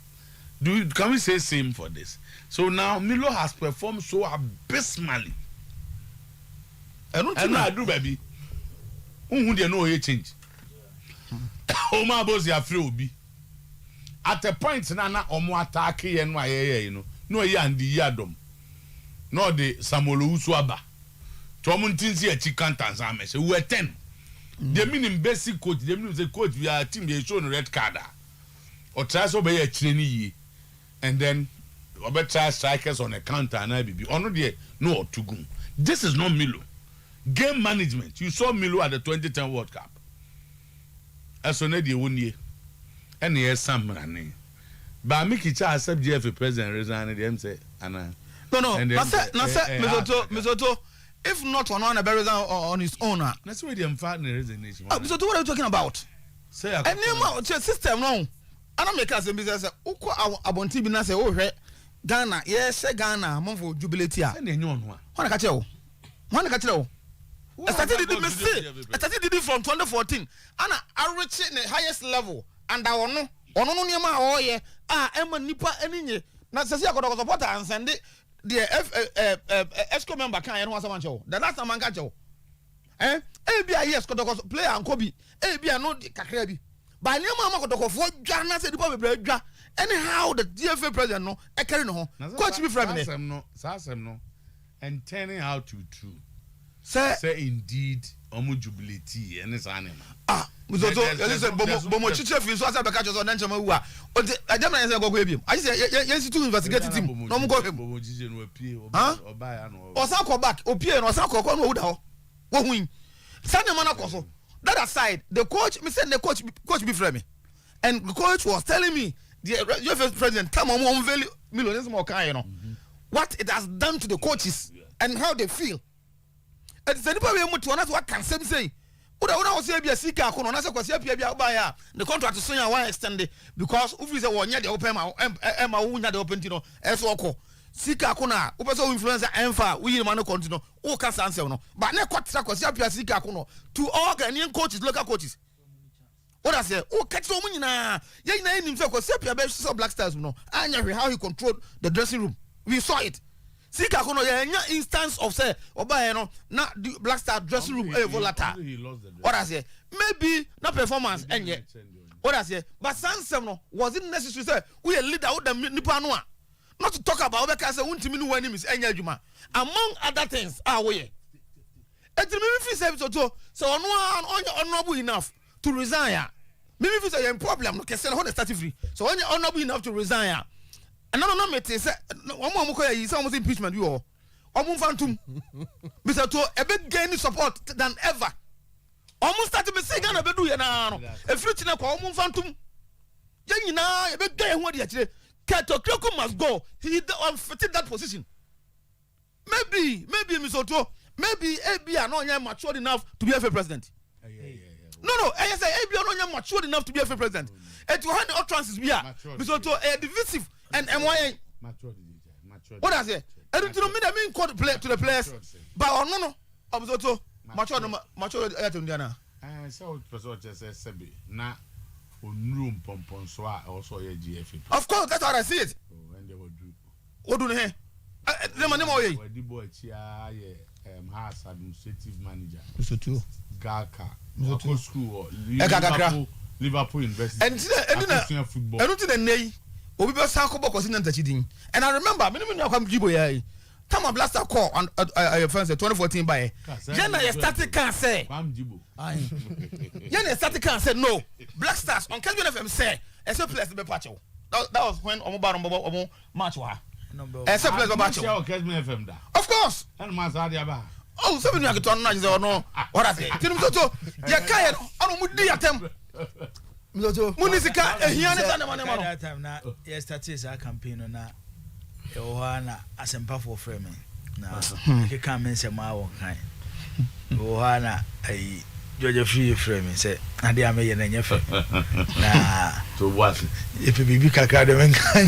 Can we say same for this? So now Milo has performed so abysmally. And I do, baby. Who do you know he change? Oma boss ya free obi. At a point na omo attack and why you know. No ya and the yadom. No the Samolo Uswaba. To omuntinsi a chicken tanzame. So we were 10. They mean in basic coach, they mean the coach we are team they show red card. Or try so be a trainee. And then or try strikers on a counter and I be on the no to go. This is not Milo. Game management. You saw Milo at the 2010 World Cup. As on the 1 year. And yes, some money. But Mickey Cha accept GFA president resign them say Anna. No, Misoto, if not one on his own. That's why the partner resignation. Misoto, what are you talking about? Say a new system no. I don't make us a business. Uko abonti bina say oh Ghana, yes, Ghana, monfo jubilate ya. Send anyone one. Wanna catch you? I started it from 2014. And I reached the highest level. And I want no near my oh yeah. Emma Nipa any. Now says I got a supporter and send it. The ESCO member can't want someone show. The last time I got you. ABI yes, got player and Kobe. ABI no Kakrebi. By near Mamma got a for Ghana said the anyhow the DFA president no, I carry no. Coach me from it. No. And turning out to true. Say indeed, omu jubility and this animal. Listen, Bomo Chicha feels so as I catch us on Nanchama. I don't know go with him. I say, yes, to investigate him. No more go. Or Sako back, or Pierre or Sako, what win? Sunday Monaco. That aside, the coach, me send the coach be friendly. And the coach was telling me, the first president, come on, value millions more kind, what it has done to the coaches and how they feel. And what can some say? What I was say be a seeker, the contract to say I want extended because if we say 1 year the open Emma the open to as well. Seeker Kuna, Upaso influencer Enfa, we man continue, O Casanse, no, but ne quite Seeker Kuno to all Ghanaian coaches, local coaches. What I say, oh, catch so many na, young name himself was Sepia best Black Stars, no, and how he controlled the dressing room. We saw it. Sika kono ya instance of say oba no na Black Star dressing room volatile. What I say? Maybe not performance enye. What I say? But Sansem no was it necessary say we a leader with the nipa no. Not to talk about because say untimi no wani is enye adwuma. Among other things we. Etimi fi say so honorable enough to resign. Maybe if it's a problem no kese no start free. So when you honorable enough to resign. And no me say one more ko yi almost impeachment you all. Omo fantum. Mr. To a bit gain support than ever. Almost started me say Ghana be do na no. E future na ko omo fantum. Ya nyina e be gain ho de akire. Kato Kroko must go. He unfitted that position. Maybe Mr. To maybe ABI no nya matured enough to be a president. No, I say ABI no nya matured enough to be a president. And to hand the utterances we are Mr. To divisive and MYA. What I say? I don't mean call play to the players, but no. Observe mature Indiana. I saw person just say na room pompon so also a GFA. Of course, that's how I see it. And they will do. What do they? The money more. The boy chia has administrative manager. Otuo. Gaka. Otuo school. Liverpool University. And football. I don't think the name. Obi be sa ko boko sin ntachi din. And I remember me no kwam jibo ya. Time of last call on friends 2014 by. Then I started can say. Kwam jibo. Then I started can say no. Black Stars on Kelvin FM say except place be patch. That was when omo match wa. Except place be patch. Of course. And man sa dia ba. Oh, so we get on na say no. What I say? Tinum toto. Ya kai no. Anu mudi atem. Munisika ehia ne sana mane mano. That time na yes started our campaign na e wo ha na asempa for frame na ke kan men se ma wo kan. Wo ha na ai George free frame say na dia me ye na nya frame. Na to what? If bibi kakra de men kan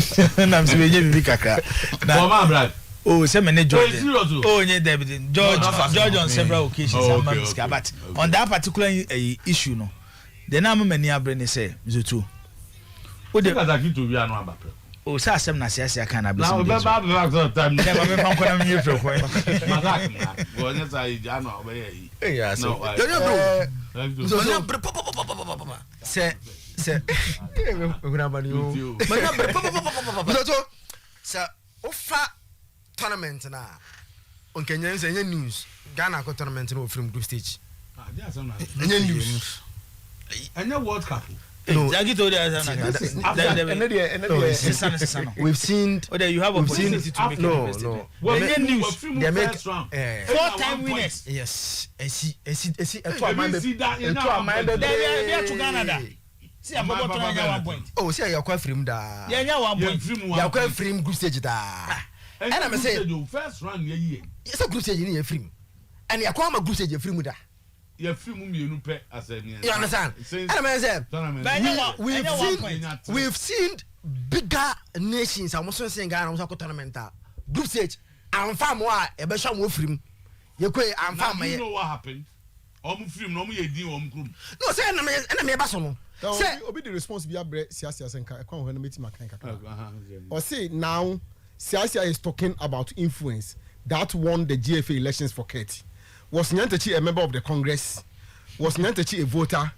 na mse be bibi kakra. Na ma brad. Oh, say me George. Oh, nye David. George on several occasions but on that particular issue no. The name many abrene say Zutu. O de ka to wi anu aba pre. O sa asem na sia kan na na o be ba time. Ne ba me fan ko na me yefre ko. Mazak na. Go nya sa ija anu o be yi. Eh ya so. No. Se Oguna bani o. So sa ofa tournament na on Kenya say news Ghana ko tournament no from group stage. Ah, dia some na. News. Anya World Cup. No, Jackie told us we've seen. Oh, there you have opportunity to make no. Well, news. They make 4-time winners. Yes. I see. See that in they are to Canada. See, I'm about to 1 point. Oh, see, you're quite free da. Yeah, 1 point. You're quite free group stage da. And I'm saying first round ye. It's a group stage in free. And you're quite a group stage free da. You're free mu pe as a you understand? And I'm saying we've seen bigger nations. I'm also saying Ghana was a tournament group stage. I'm far more a better more free. You I'm far more. You know what happened? Free no me din group. No, say and me basono. Say obi the response be abre Siasia senka e kwa ho na meti makan kaka. Or say now Siasia is talking about influence that won the GFA elections for Keti. Was Nyantachi a member of the Congress? Was Nyantachi a voter?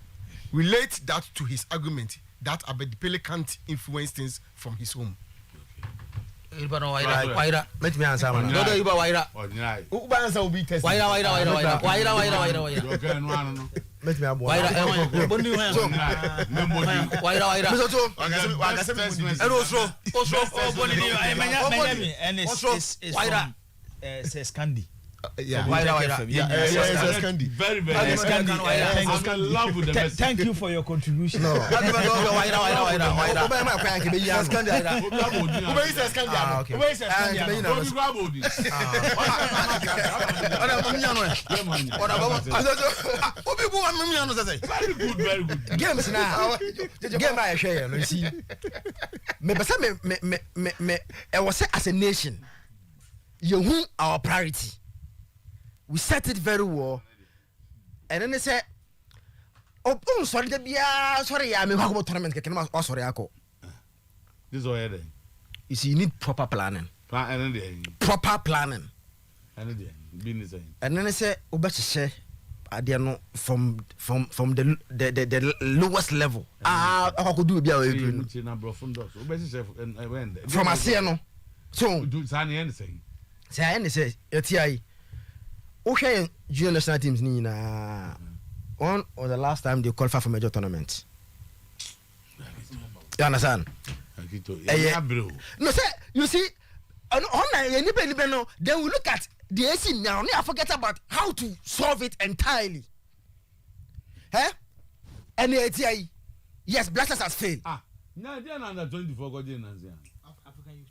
Relate that to his argument that Abedipele can't influence things from his home. Waira, let me answer. No, you Waira. Uba answer will be tested. Waira. Let me Waira. Yeah, Scandi. Very Scandi. I'm in love with the message. Thank you for your contribution. No. Very good. Games now. Game I share. You see. Me I was as a nation. You our priority. We set it very well. And then they say, oh, sorry, I mean, how about tournament? Oh, sorry, Ako. This is all you see, you need proper planning. Proper planning. And then they say, oh, but say, I don't know from the lowest level. I could do from Asiano. So, do anything. Say, say, okay, junior national teams ni na one or the last time they qualify for major tournament. You understand? No, sir. You see, then we look at the AC now. I forget about how to solve it entirely. Eh? And the ATI, yes, Blasters has failed. No, they are under 24 African Youth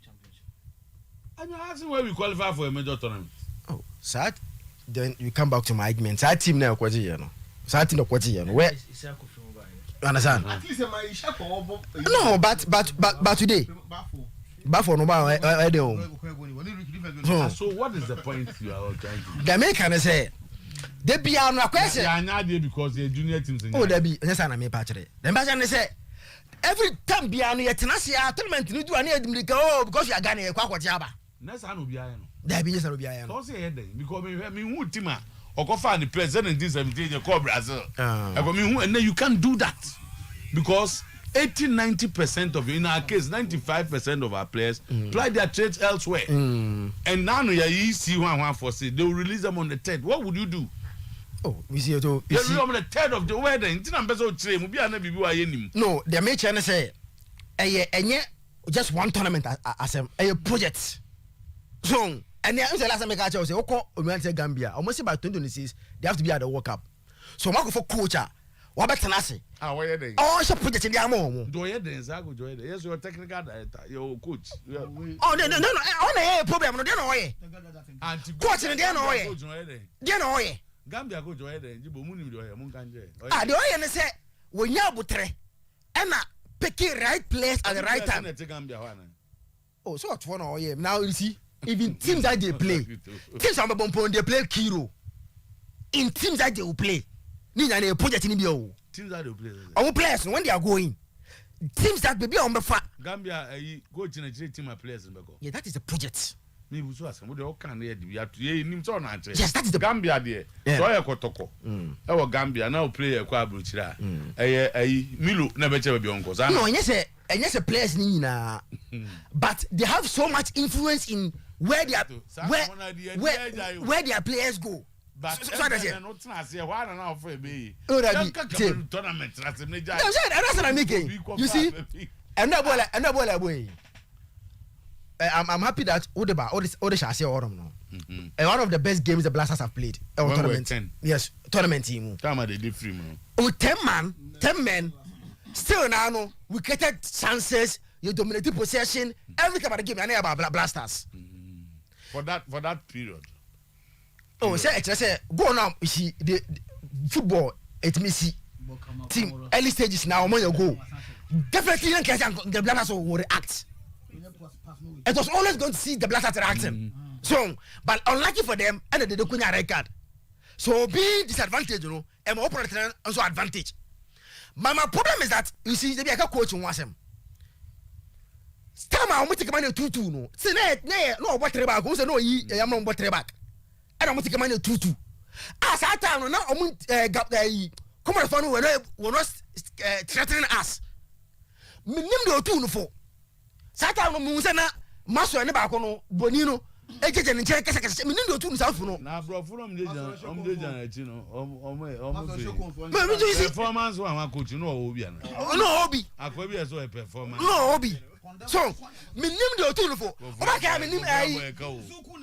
Championship. I'm asking where we qualify for a major tournament. Oh, sad. Then you come back to my argument. That team now kwaji you know. That team kwaji you know. Where you understand? At least my no, but today. Bafo no ba where they home. So what is the point you are trying to? The make can say they be on a question. Yeah, because the junior teams. Oh, they be. Yes, I me patchere. The person say every time be on your tenacia tournament you do any oh because you are Ghana kwakwati aba. Next time no be no. There be just no be I. Cause because me who team or find the president in 17 you call Brazil. And then you can't do that because 80-90% of in our case 95% of our players play their trades elsewhere. And now you see one for say they will release them on the 3rd. What would you do? Oh, we see it. On the 3rd of the wedding. No, the main channel say just one tournament as a project. So and the last time I say, okay, Gambia, almost about 2026, they have to be at the World Cup. So I'm for coach. What better than say? Oh, it's a project in the ammo. Do you yes, your technical director, your coach. Oh, no, only a problem. No, way. Coach in the other way. The way. Gambia go to the Jibumuni. Ah, the way and say, when you are butre, Emma picking right place at the right time. Oh, so what's one or now you see, even teams that they play, teams on the bomb, they play Kiro. In teams that they will play. Nina project in the teams that they play. Our players when they are going, teams that be on the fat. Gambia, go to the team of players. Yeah, that is the project. Yes, that is the Gambia there. So I kotoko. Our Gambia now play a quabuchira. Milo never be on cause. No, yes, a players nina. But they have so much influence in where they are, where their players go. But so that's it. Why don't I for me? Tournament. That's what I'm making. You see, I'm not boy. I'm happy that Odeba shall say Autumn now. One of the best games the Blasters have played. Tournament. Yes, tournament team. Time they did free man. Oh, 10 men. Still now, no, we created chances. You dominated possession. Everything about the game. I know about Blasters. For that period. Oh, say go now. You see the football. It me see team early stages now. When you go, definitely the Blasters will react. It was always going to see the Blasters reacting. So, but unlucky for them, and they don't get a red card. So, being disadvantaged, you know, and operator also advantage. But my problem is that you see, they be a coach who wants him. Stama, I'm going to come in 2-2. No, say no, what back? Who say no? I'm not what back. I don't want to come in 2-2. As I tell you now, I'm going to come on, phone. We're not threatening us. Minimum the 2 for. Satan no munse na maso ne ba ko no bonino ejeje ne nche kese me ndo tu nsa fu no na bro fu no mde jan achi no performance wa coach no obi ana no obi akwa bi so performance no obi so me ndo tu no fo o ba ka me nim ai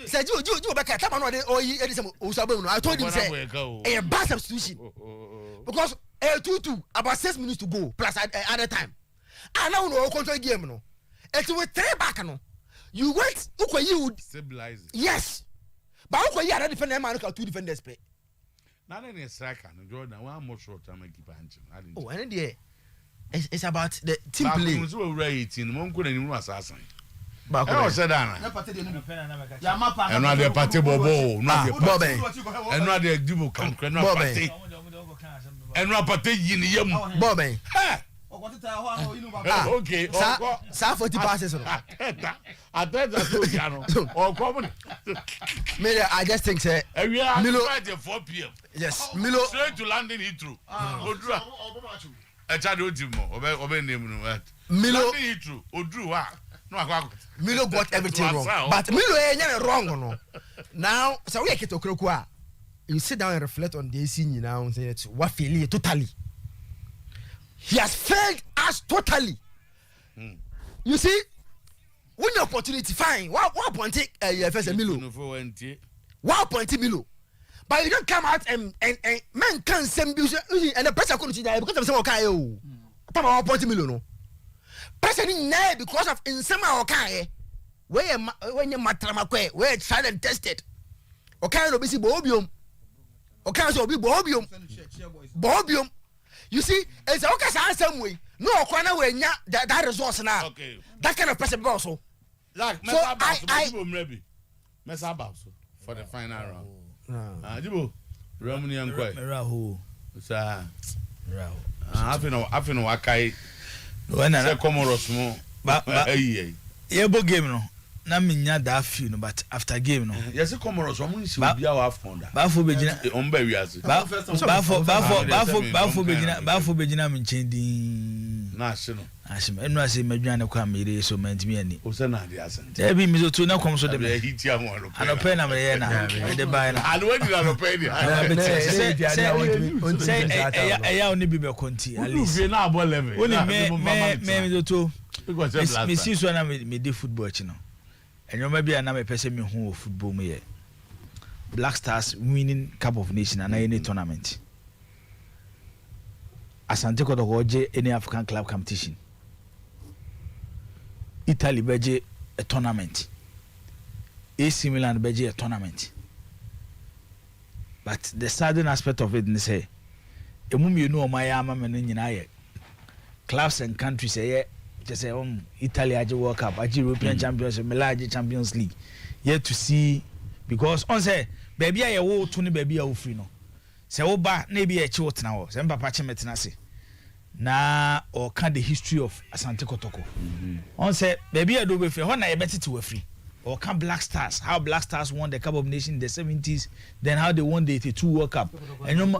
say ju ba ka tama no de oyi edisem o so no I told him say a bad substitution because 2-2 about 6 minutes to go plus at the time and now no control game no. It's with 3 back no. You wait, you would stabilize it. Yes. But you are defender man 2 defenders play. Now then a striker no Jordan one more short time keep punching. Oh, and there it's about the team play. Back so we 18 mon ko nanim assassin. Back I was said na. And now the party bobo, no the Bobe. And now the dibo kan no party. And now party yin yam. Bobe. Okay. Sa 40 passes. I bet that's so piano. Or common. Maybe I just think say Milo at 4 p.m. Yes, Milo straight to London Heathrow. Odra. A child obey name no. Milo Heathrow. Odru no. Milo got everything wrong. But Milo ain't wrong no. Now, so we get to Krokwa. You sit down and reflect on this scene now and say it's what failure totally. He has failed us totally. You see, when the opportunity fine, what point take first Milo? What point Milo? But you don't come out and man can't send you and the person couldn't see that because of some okay. Come on, point Milo no. Person in there because of in some okay. Where when you matramakwe, where it's tried and tested. Okay, no be bobium. Okay, so be bobium. You see, it's okay same way. No, corner way that resource now. Okay. That kind of person also. Like, so I mess about for the final round. Jibo, Romani and Quay. Rahu. Sir. Rahu. I feel no Wakai. When I come or small. But, yeah, game no. na minya da feel no but after game no yes Comoros omo nsi obi a wa fond ba fo begina on ba wiase ba fo begina me nchen din na ase no enu ase madwane kwa mere so mantimi ani o se na de ase e bi mi so to na kom so de me hiti amon lo ano pe na me ye na de bai na anu adi na lo pe ni say ya oni bi be konti at least we na abo level oni me so to me see so na me dey football chi no enyoma bia na me pese me hu football mu ye Black Stars winning Cup of Nations and any tournament Asante Kotoko oje any African club competition Italy beje a tournament AC Milan beje a tournament but the sadden aspect of it is say emu you know my ama me nyina ye clubs and countries say just say Italy aje World Cup aje European Champions Milan aje Champions League yet to see because on say baby aye wo to ne baby a wo free no say wo ba na bi e chi wo tena wo say papa che metena se na or can the history of Asante Kotoko on say baby a do be free ho na ye betete wo free or can Black Stars how Black Stars won the Cup of Nations in the 70s then how they won the 82 World Cup enyomo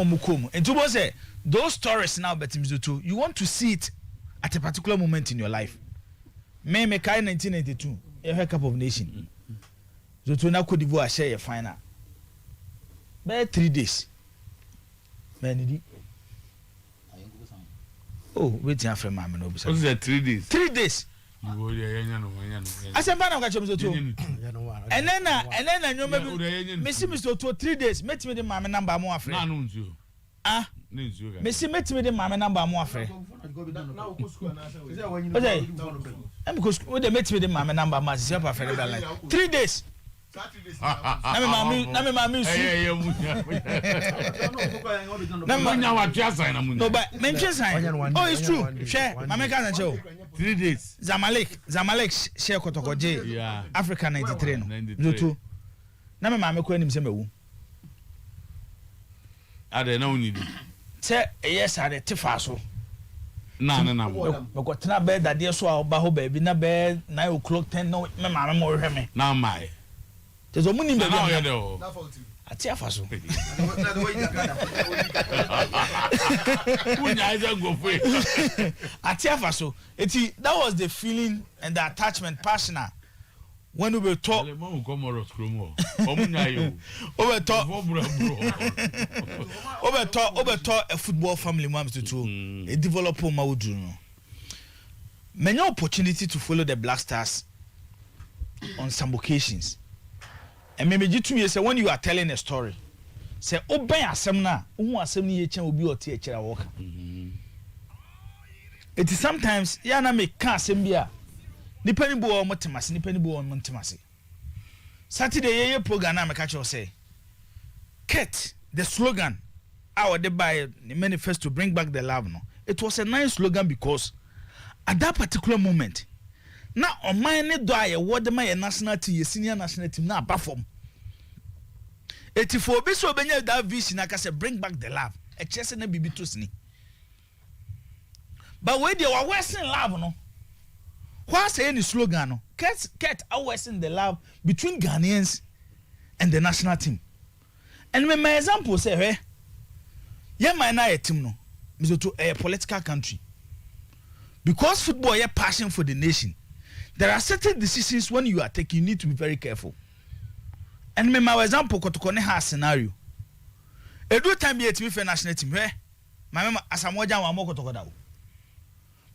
mukom and to say those stories now betim to you want to see it at a particular moment in your life me kai 1992 a Cup of Nations so to na Cote d'Ivoire share your final by 3 days man oh wait here for mama no be so 3 days 3 days you yenya no asemba na ka chom so to and then nyoma bi mesi Mr. Otuo 3 days metime de mama number mo afre na no nzuo ah nzuo ga mesi metime de mama number mo afre okay am ko school de metime de mama number ma se pa afre be like 3 days na me mami su na manya wa tia sign na no but mention sign oh it's true share mama ka na show 3 days Zamalek share Kotokoje yeah Africa 93 no zo na me mama ko anim se mawu ade na unidi se yes ade tefa so na ko tena be dade so a ba ho ba bi na be 9 o'clock 10 no me mama mo hwe me na mai tezo muni be na ati afaso unya iza go free ati afaso eti that was the feeling and the attachment passionate when we talk le mo Comoros kromo omunya yo we talk a football family mams to a developer ma wodu no many opportunity to follow the Black Stars on some occasions. And maybe you to say when you are telling a story, say oben asem na, who asem ni ye chen obi oti e kira work. It is sometimes ya na make kan asem bia. Nipa ni bo o motemase, nipa ni bo o motemase. Saturday ye program na me catch you say. Ket the slogan our the by the manifesto bring back the love no. It was a nice slogan because at that particular moment na on my ne do aye word my national team senior national team na perform 84 be so benya that vision aka say bring back the love e chese na bibi to sini but we dey western love no what say any slogan no get western the love between Ghanaians and the national team and my example say hey yeah my na team no me to a political country because football is passion for the nation. There are certain decisions when you are taking, you need to be very careful. And my example, Kotokone has scenario. A good time be me for national team. My mama Asamoah wa moko tokoda.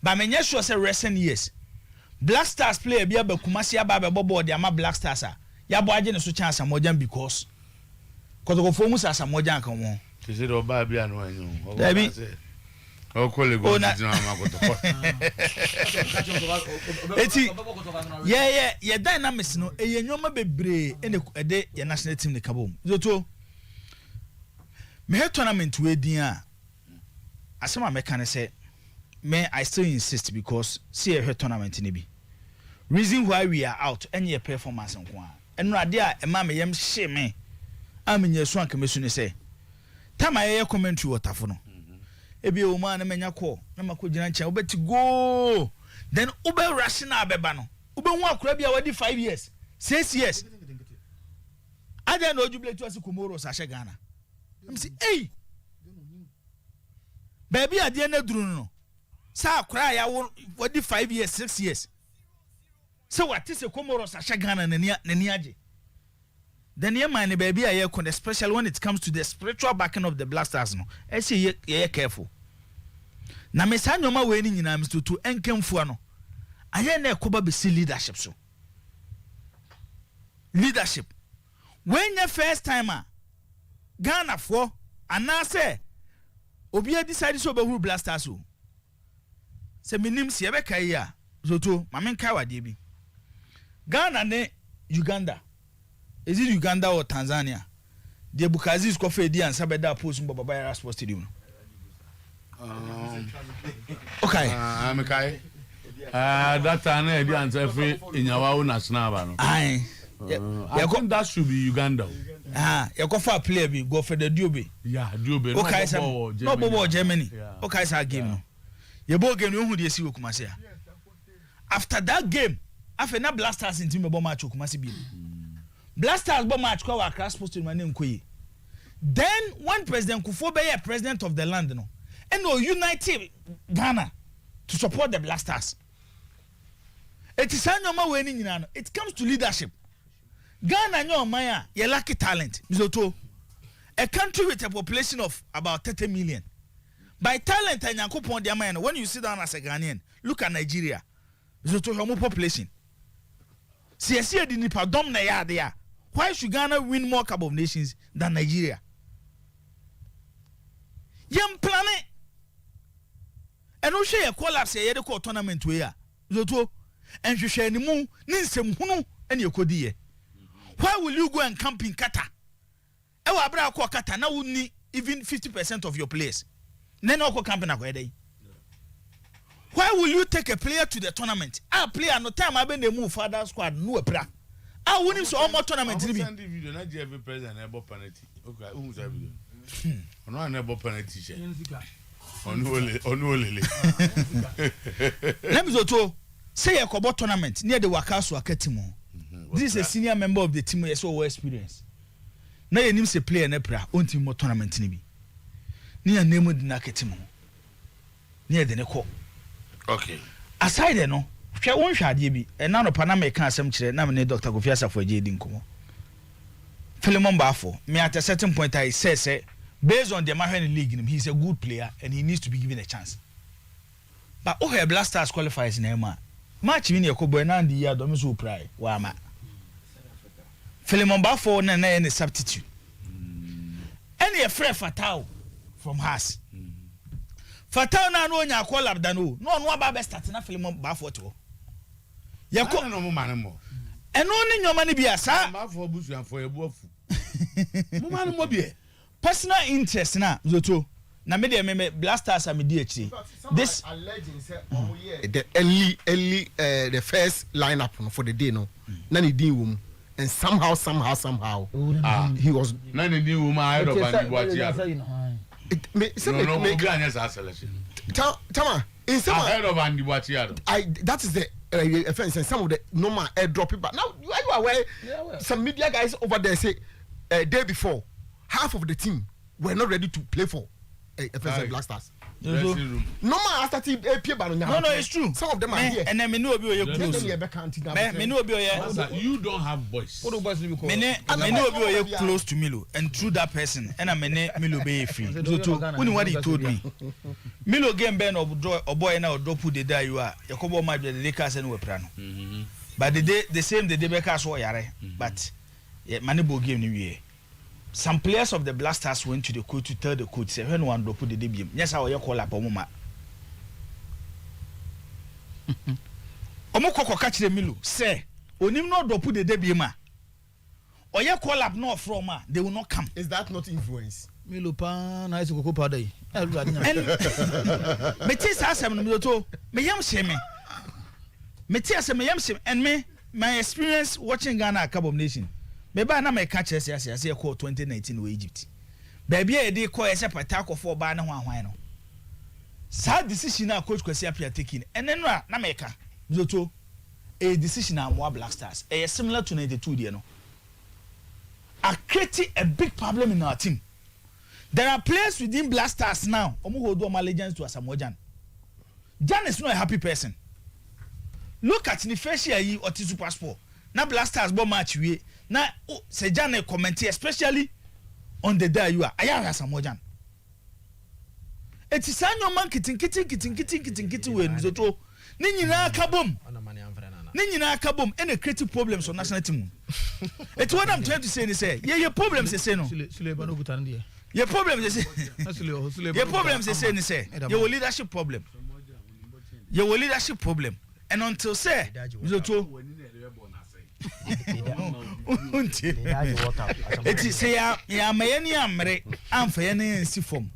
But me nyesho say recent years. Black Stars play be aba Kumasi aba bobo de ama Black Stars a. Ya bo aje ne so chance Asamoah because Kotokofo mu Asamoah kan won. Ti se do ba bia no anyu. Dabi o kolego ti na ma Kotoko. Eti yeah dynamics no e nyoma bebre ene de ye national team ne kabom zoto me he tournament we din a asema me kan say me I still insist because see a tournament ne bi reason why we are out any performance nko a eno ade a e ma me yem hye me amenya so anka mesu ne say tama ye commentary watafo no ebi o ma na menya call na makogina nche obeti go then ube rational beba no ube hu akura bia wadi 5 years 6 years ada no jubilate to asikomoro sa hye Ghana am say hey baby ade na duru no sa akura ya wadi 5 years 6 years so what is a komoro sa hye Ghana nani age then your man baby aye kon especially when it comes to the spiritual backing of the Blasters no I say ye careful na me sa nyoma we ni nyina Mr. to enkemfo no aye na ekoba be see leadership so leadership when your first timer Ghana for anase obi a decide so be who Blasters so se minim se be kai ya so to ma men kai wade bi Ghana ne Uganda. Is it Uganda or Tanzania? The Bukazi is coffee and Sabeda post in Baba Sports Stadium. Okay. I'm a guy. That time I didn't every in our national. I think that should be Uganda. You go for a player, go for the Dube. Yeah, Dube. Okay, no Bobo Germany. Okay, so game. You both game who do you see Kumasi? After that game, after na Blasters in team match Kumasi be. Blasters bo match kwa Accra Sports Stadium na nkoyi. Then when President Kufuor be president of the land no, and no unite Ghana to support the Blasters. It is anyoma we ni nyina no. It comes to leadership. Ghana nyo man ya lack talent. Mizoto. A country with a population of about 30 million. By talent and yankopon dia man when you sit down as a Ghanaian, look at Nigeria. Mizoto homo population. CSC di nipa dom na ya there. Why should Ghana win more Cup of Nations than Nigeria? Yam planet. And no share collapse ye de call tournament we ya. Zoto and you share ni mu ni nsem hunu and you kodi ye. Why will you go and camp in Qatar? E wa bra ko Qatar na wuni even 50% of your players. Then no ko camp na ko dey. Why will you take a player to the tournament? A player no time I been the move father squad no bra. I won him so almost tournament ni bi. Send the video na every president ebo penalty. Okay, who say video? Ono na ebo penalty she. Onu lele. Let me go to say a kobo tournament near the Wakaso Akatimo. This is a senior member of the team who so experience. Na ye nim say player na pra onti mo tournament ni bi. Ni ya name di na Akatimo. Ni ya de ne ko. Okay. Aside no, hwe won hwade bi, e na no Panama kan asem kire na me Dr. Kofi Asafo Agye di nkomo. Philemon Bafo, me at a certain point I say based on the Mahwen League, he's a good player and he needs to be given a chance. But oh, Blasters qualifies in Emma. Match win your Kobo and the year don't so pry. Wama. Philemon Bafo na any substitute. Any a free Fatal from Haas. Fatal na no nya call up dano. No one ba best start na Philemon Bafo to. Ya ko no man mo. And only your money be asa. Bafo busu an for e bofu. Mo man mo be. Personal interest na Zoto. Na me de Blasters am di achi. This alleging say the early the first lineup for the day no. Na ni din wo mu. And somehow he was na ni din wo mu ahead of Andy Tama in some ahead of Andy Boachiado. That is the offense and some of the normal airdrop people. Now you are aware some media guys over there say day before half of the team were not ready to play for FSL Blasters. Normal after team No, it's true. Some of them are here. And then me know be close. Me know be you don't have voice. What boys me know be close to Milo and through that person and I me Milo be free. So what he told me. Milo game ben or boy now drop the day you are. Yakobo might be the Lakers and we prano. But the same the Bekers were yare. But Manibo game new year. Some players of the Blasters went to the coach to tell the coach, say, when one drop the debut. Yes, how you call up Omuma. Omoko catch the Milu, say, Onim no drop the debut ma. Or you call up no from ma, they will not come. Is that not influence? Milu pa na isu ko pada yi. And Metis asem no to me yam sheme. Metis asem me yam sheme and me my experience watching Ghana Cup of Nations. Beba na me catch us as ye call 2019 we Egypt. Baby e dey call ese patako for ba na hwan no. Sad decision na coach Kwesi Appiah taking. And then na me ka Zoto a decision on more Black Stars. A similar to 92 you know. Are creating a big problem in our team. There are players within Black Stars now. Omo hold my allegiance to Asamoah Gyan. Gyan is not a happy person. Look at the first year or Tisu passport. Now Black Stars bo match we. Now say Gyan comment especially on the day you are. I have Asamoah Gyan. It is an your man kitting way Zoto. Ni nyina kabom. Ni nyina kabom any creative problems on national team. It's what I'm trying to say. Say your problems say no. Your problems is your problems is say your leadership problem. Your leadership problem. And until say Zoto it is say ya mayani amre amfa yana si form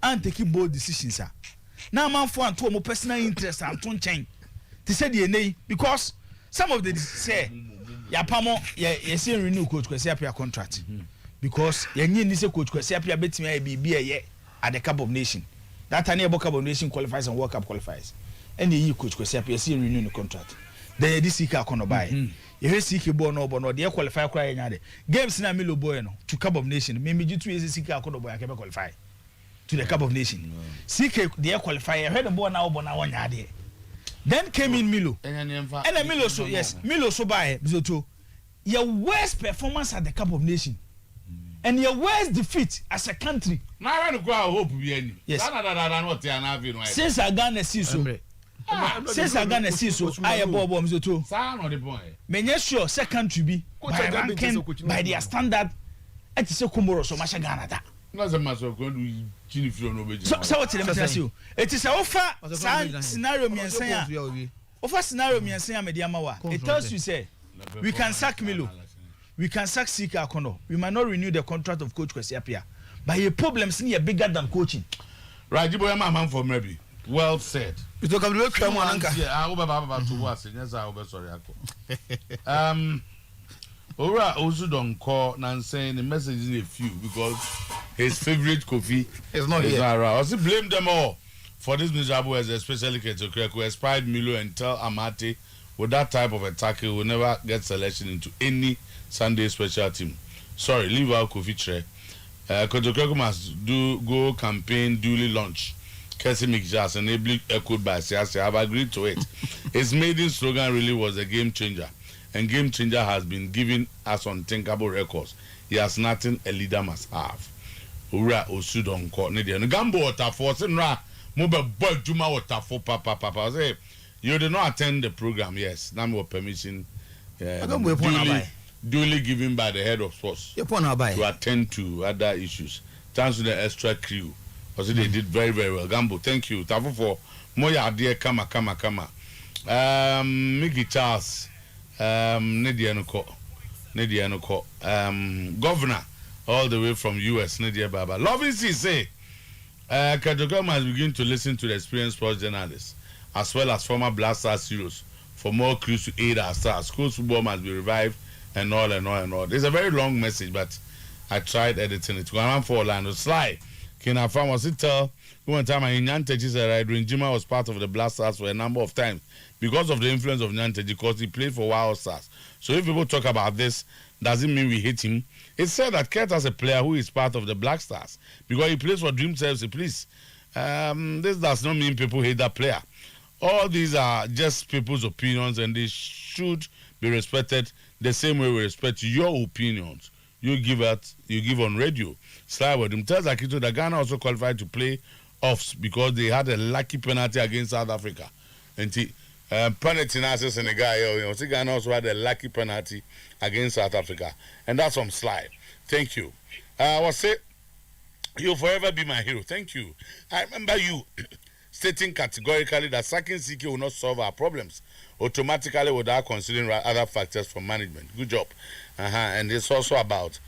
and take bold decisions sir. Now man for and to personal interest and to change. They said the because some of the say ya pamo ya say renew coach Kwesi Appiah contract because ya nyi ni say coach Kwesi Appiah betimi ya bibi at the Cup of Nation. That time the Cup of Nation qualifies and World Cup qualifies. And the coach Kwesi Appiah say renew the contract. Then this Sika kono buy. You hear Sika boy no they qualify cry nyade. Games na Milo boy no to Cup of Nation. Me ju 2 years Sika kono boy can qualify to the Cup of Nation. Sika they qualify. I heard the boy now one nyade. Then came in Milo. And Milo so yes, Milo so by Zoto. Your worst performance at the Cup of Nation. And your worst defeat as a country. Now I want to go hope be any. Yes. What since I gonna see so. Since I gonna see so I bob Zoto. Sound on the boy. Menye sure second country be by ranking by their standard at the Komoro so much Ghana that. Not a matter of going to Chinifio no. So what tell you? It is a offer scenario me and say. Offer scenario me and say Mediamawa. It tells you say we can sack Milo. We can sack Sika Akono. We might not renew the contract of Coach Kwesi Appiah. But your problems are bigger than coaching. Right, you boy man for maybe. Well said. You talk about Anka. Yeah, I will about to was yes, I will be sorry. Ora also don't call and saying the message is a few because his favorite coffee is not here. I also blame them all for this miserable as especially Ketokre who expired Milo and tell Amate with that type of attack he will never get selection into any Sunday special team. Sorry, leave out coffee tray. Ketokre must go campaign duly launch. Kessie McJass enabling echoed by Siasi. I've agreed to it. His maiden slogan really was a game changer. And game changer has been giving us unthinkable records. He has nothing a leader must have. Ura Osudon caught Nidia. Gambo water for Senra Mobile Boy Juma water for Papa. Say you did not attend the program, yes. Number of permission duly given by the head of sports to attend to other issues. Thanks to the extra crew. Because they did very, very well. Gambo, thank you. Thank you for Moya dear Kama. Mickey Charles. Nidia Nuko, governor all the way from US, Nidia Baba. Loving C say, Kadoka must begin to listen to the experienced sports journalists as well as former Black Stars heroes for more clues to aid our stars. School football must be revived and all. It's a very long message, but I tried editing it. One for Orlando Sly. Kina Farm was it tell one time Nyanteji said Jima was part of the Black Stars for a number of times because of the influence of Nyanteji because he played for Wild Stars. So if people talk about this, doesn't mean we hate him. It's said that Kurt has a player who is part of the Black Stars because he plays for Dream Service. Please, this does not mean people hate that player. All these are just people's opinions and they should be respected the same way we respect your opinions. You give on radio. Slide with him. Tells Akito that Ghana also qualified to play offs because they had a lucky penalty against South Africa. And penalty analysis Senegal, Ghana also had a lucky penalty against South Africa. And that's from Slide. Thank you. I will say, you'll forever be my hero. Thank you. I remember you stating categorically that sacking CK will not solve our problems automatically without considering other factors from management. Good job. And it's also about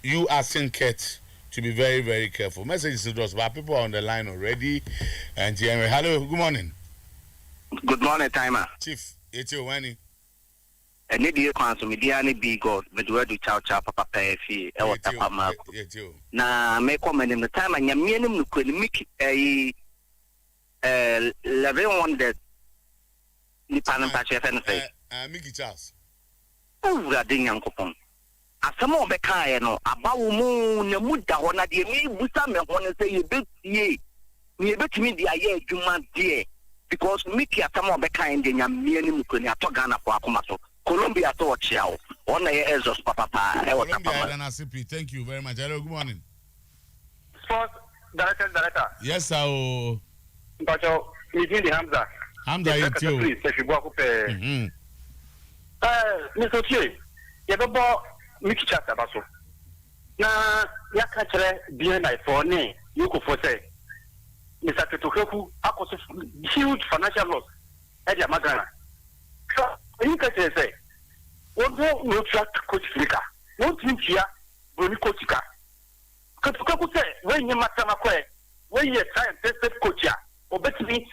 you asking Kurt to be very, very careful. Messages to us, but people are on the line already. And hello, good morning. Good morning, Timer. Chief, it's you, Wani. And need you cancel me, dear, be God, but where do chow papa pay fee? I was a map. Now, make comment in the time and your minimum could make a 11 that nipa no pa che fe no say Miki Charles owura de nyankopon asɛm a ɔbɛkaeɛ no abawo mu na mu da hɔ na deɛ mebusa me ho no sɛ yɛbɛtie ne yɛbɛtumi de ayɛ adwuma deɛ because Miki asɛm a ɔbɛkaeɛ de nyamea ne mu kɔni atɔ Ghana fo akoma so Colombia to ɔkyea wo ɔna yɛ Ezos papa ɛwɔ Colombia thank you very much. Hello, good morning. Sports director. Yes, sir. Mpacho, meeting the Hamza. Hamza, you too. Mr. Chie, you have a Miki Charles Abaso. Na ya kachre BNI for ne, you could say. Mr. Tutoku, huge financial loss at Yamagana. So, you can say, one no track coach Flicker, one team here, Bruni Coachika. Because say, when you matter, when you try and test coach, or bet me,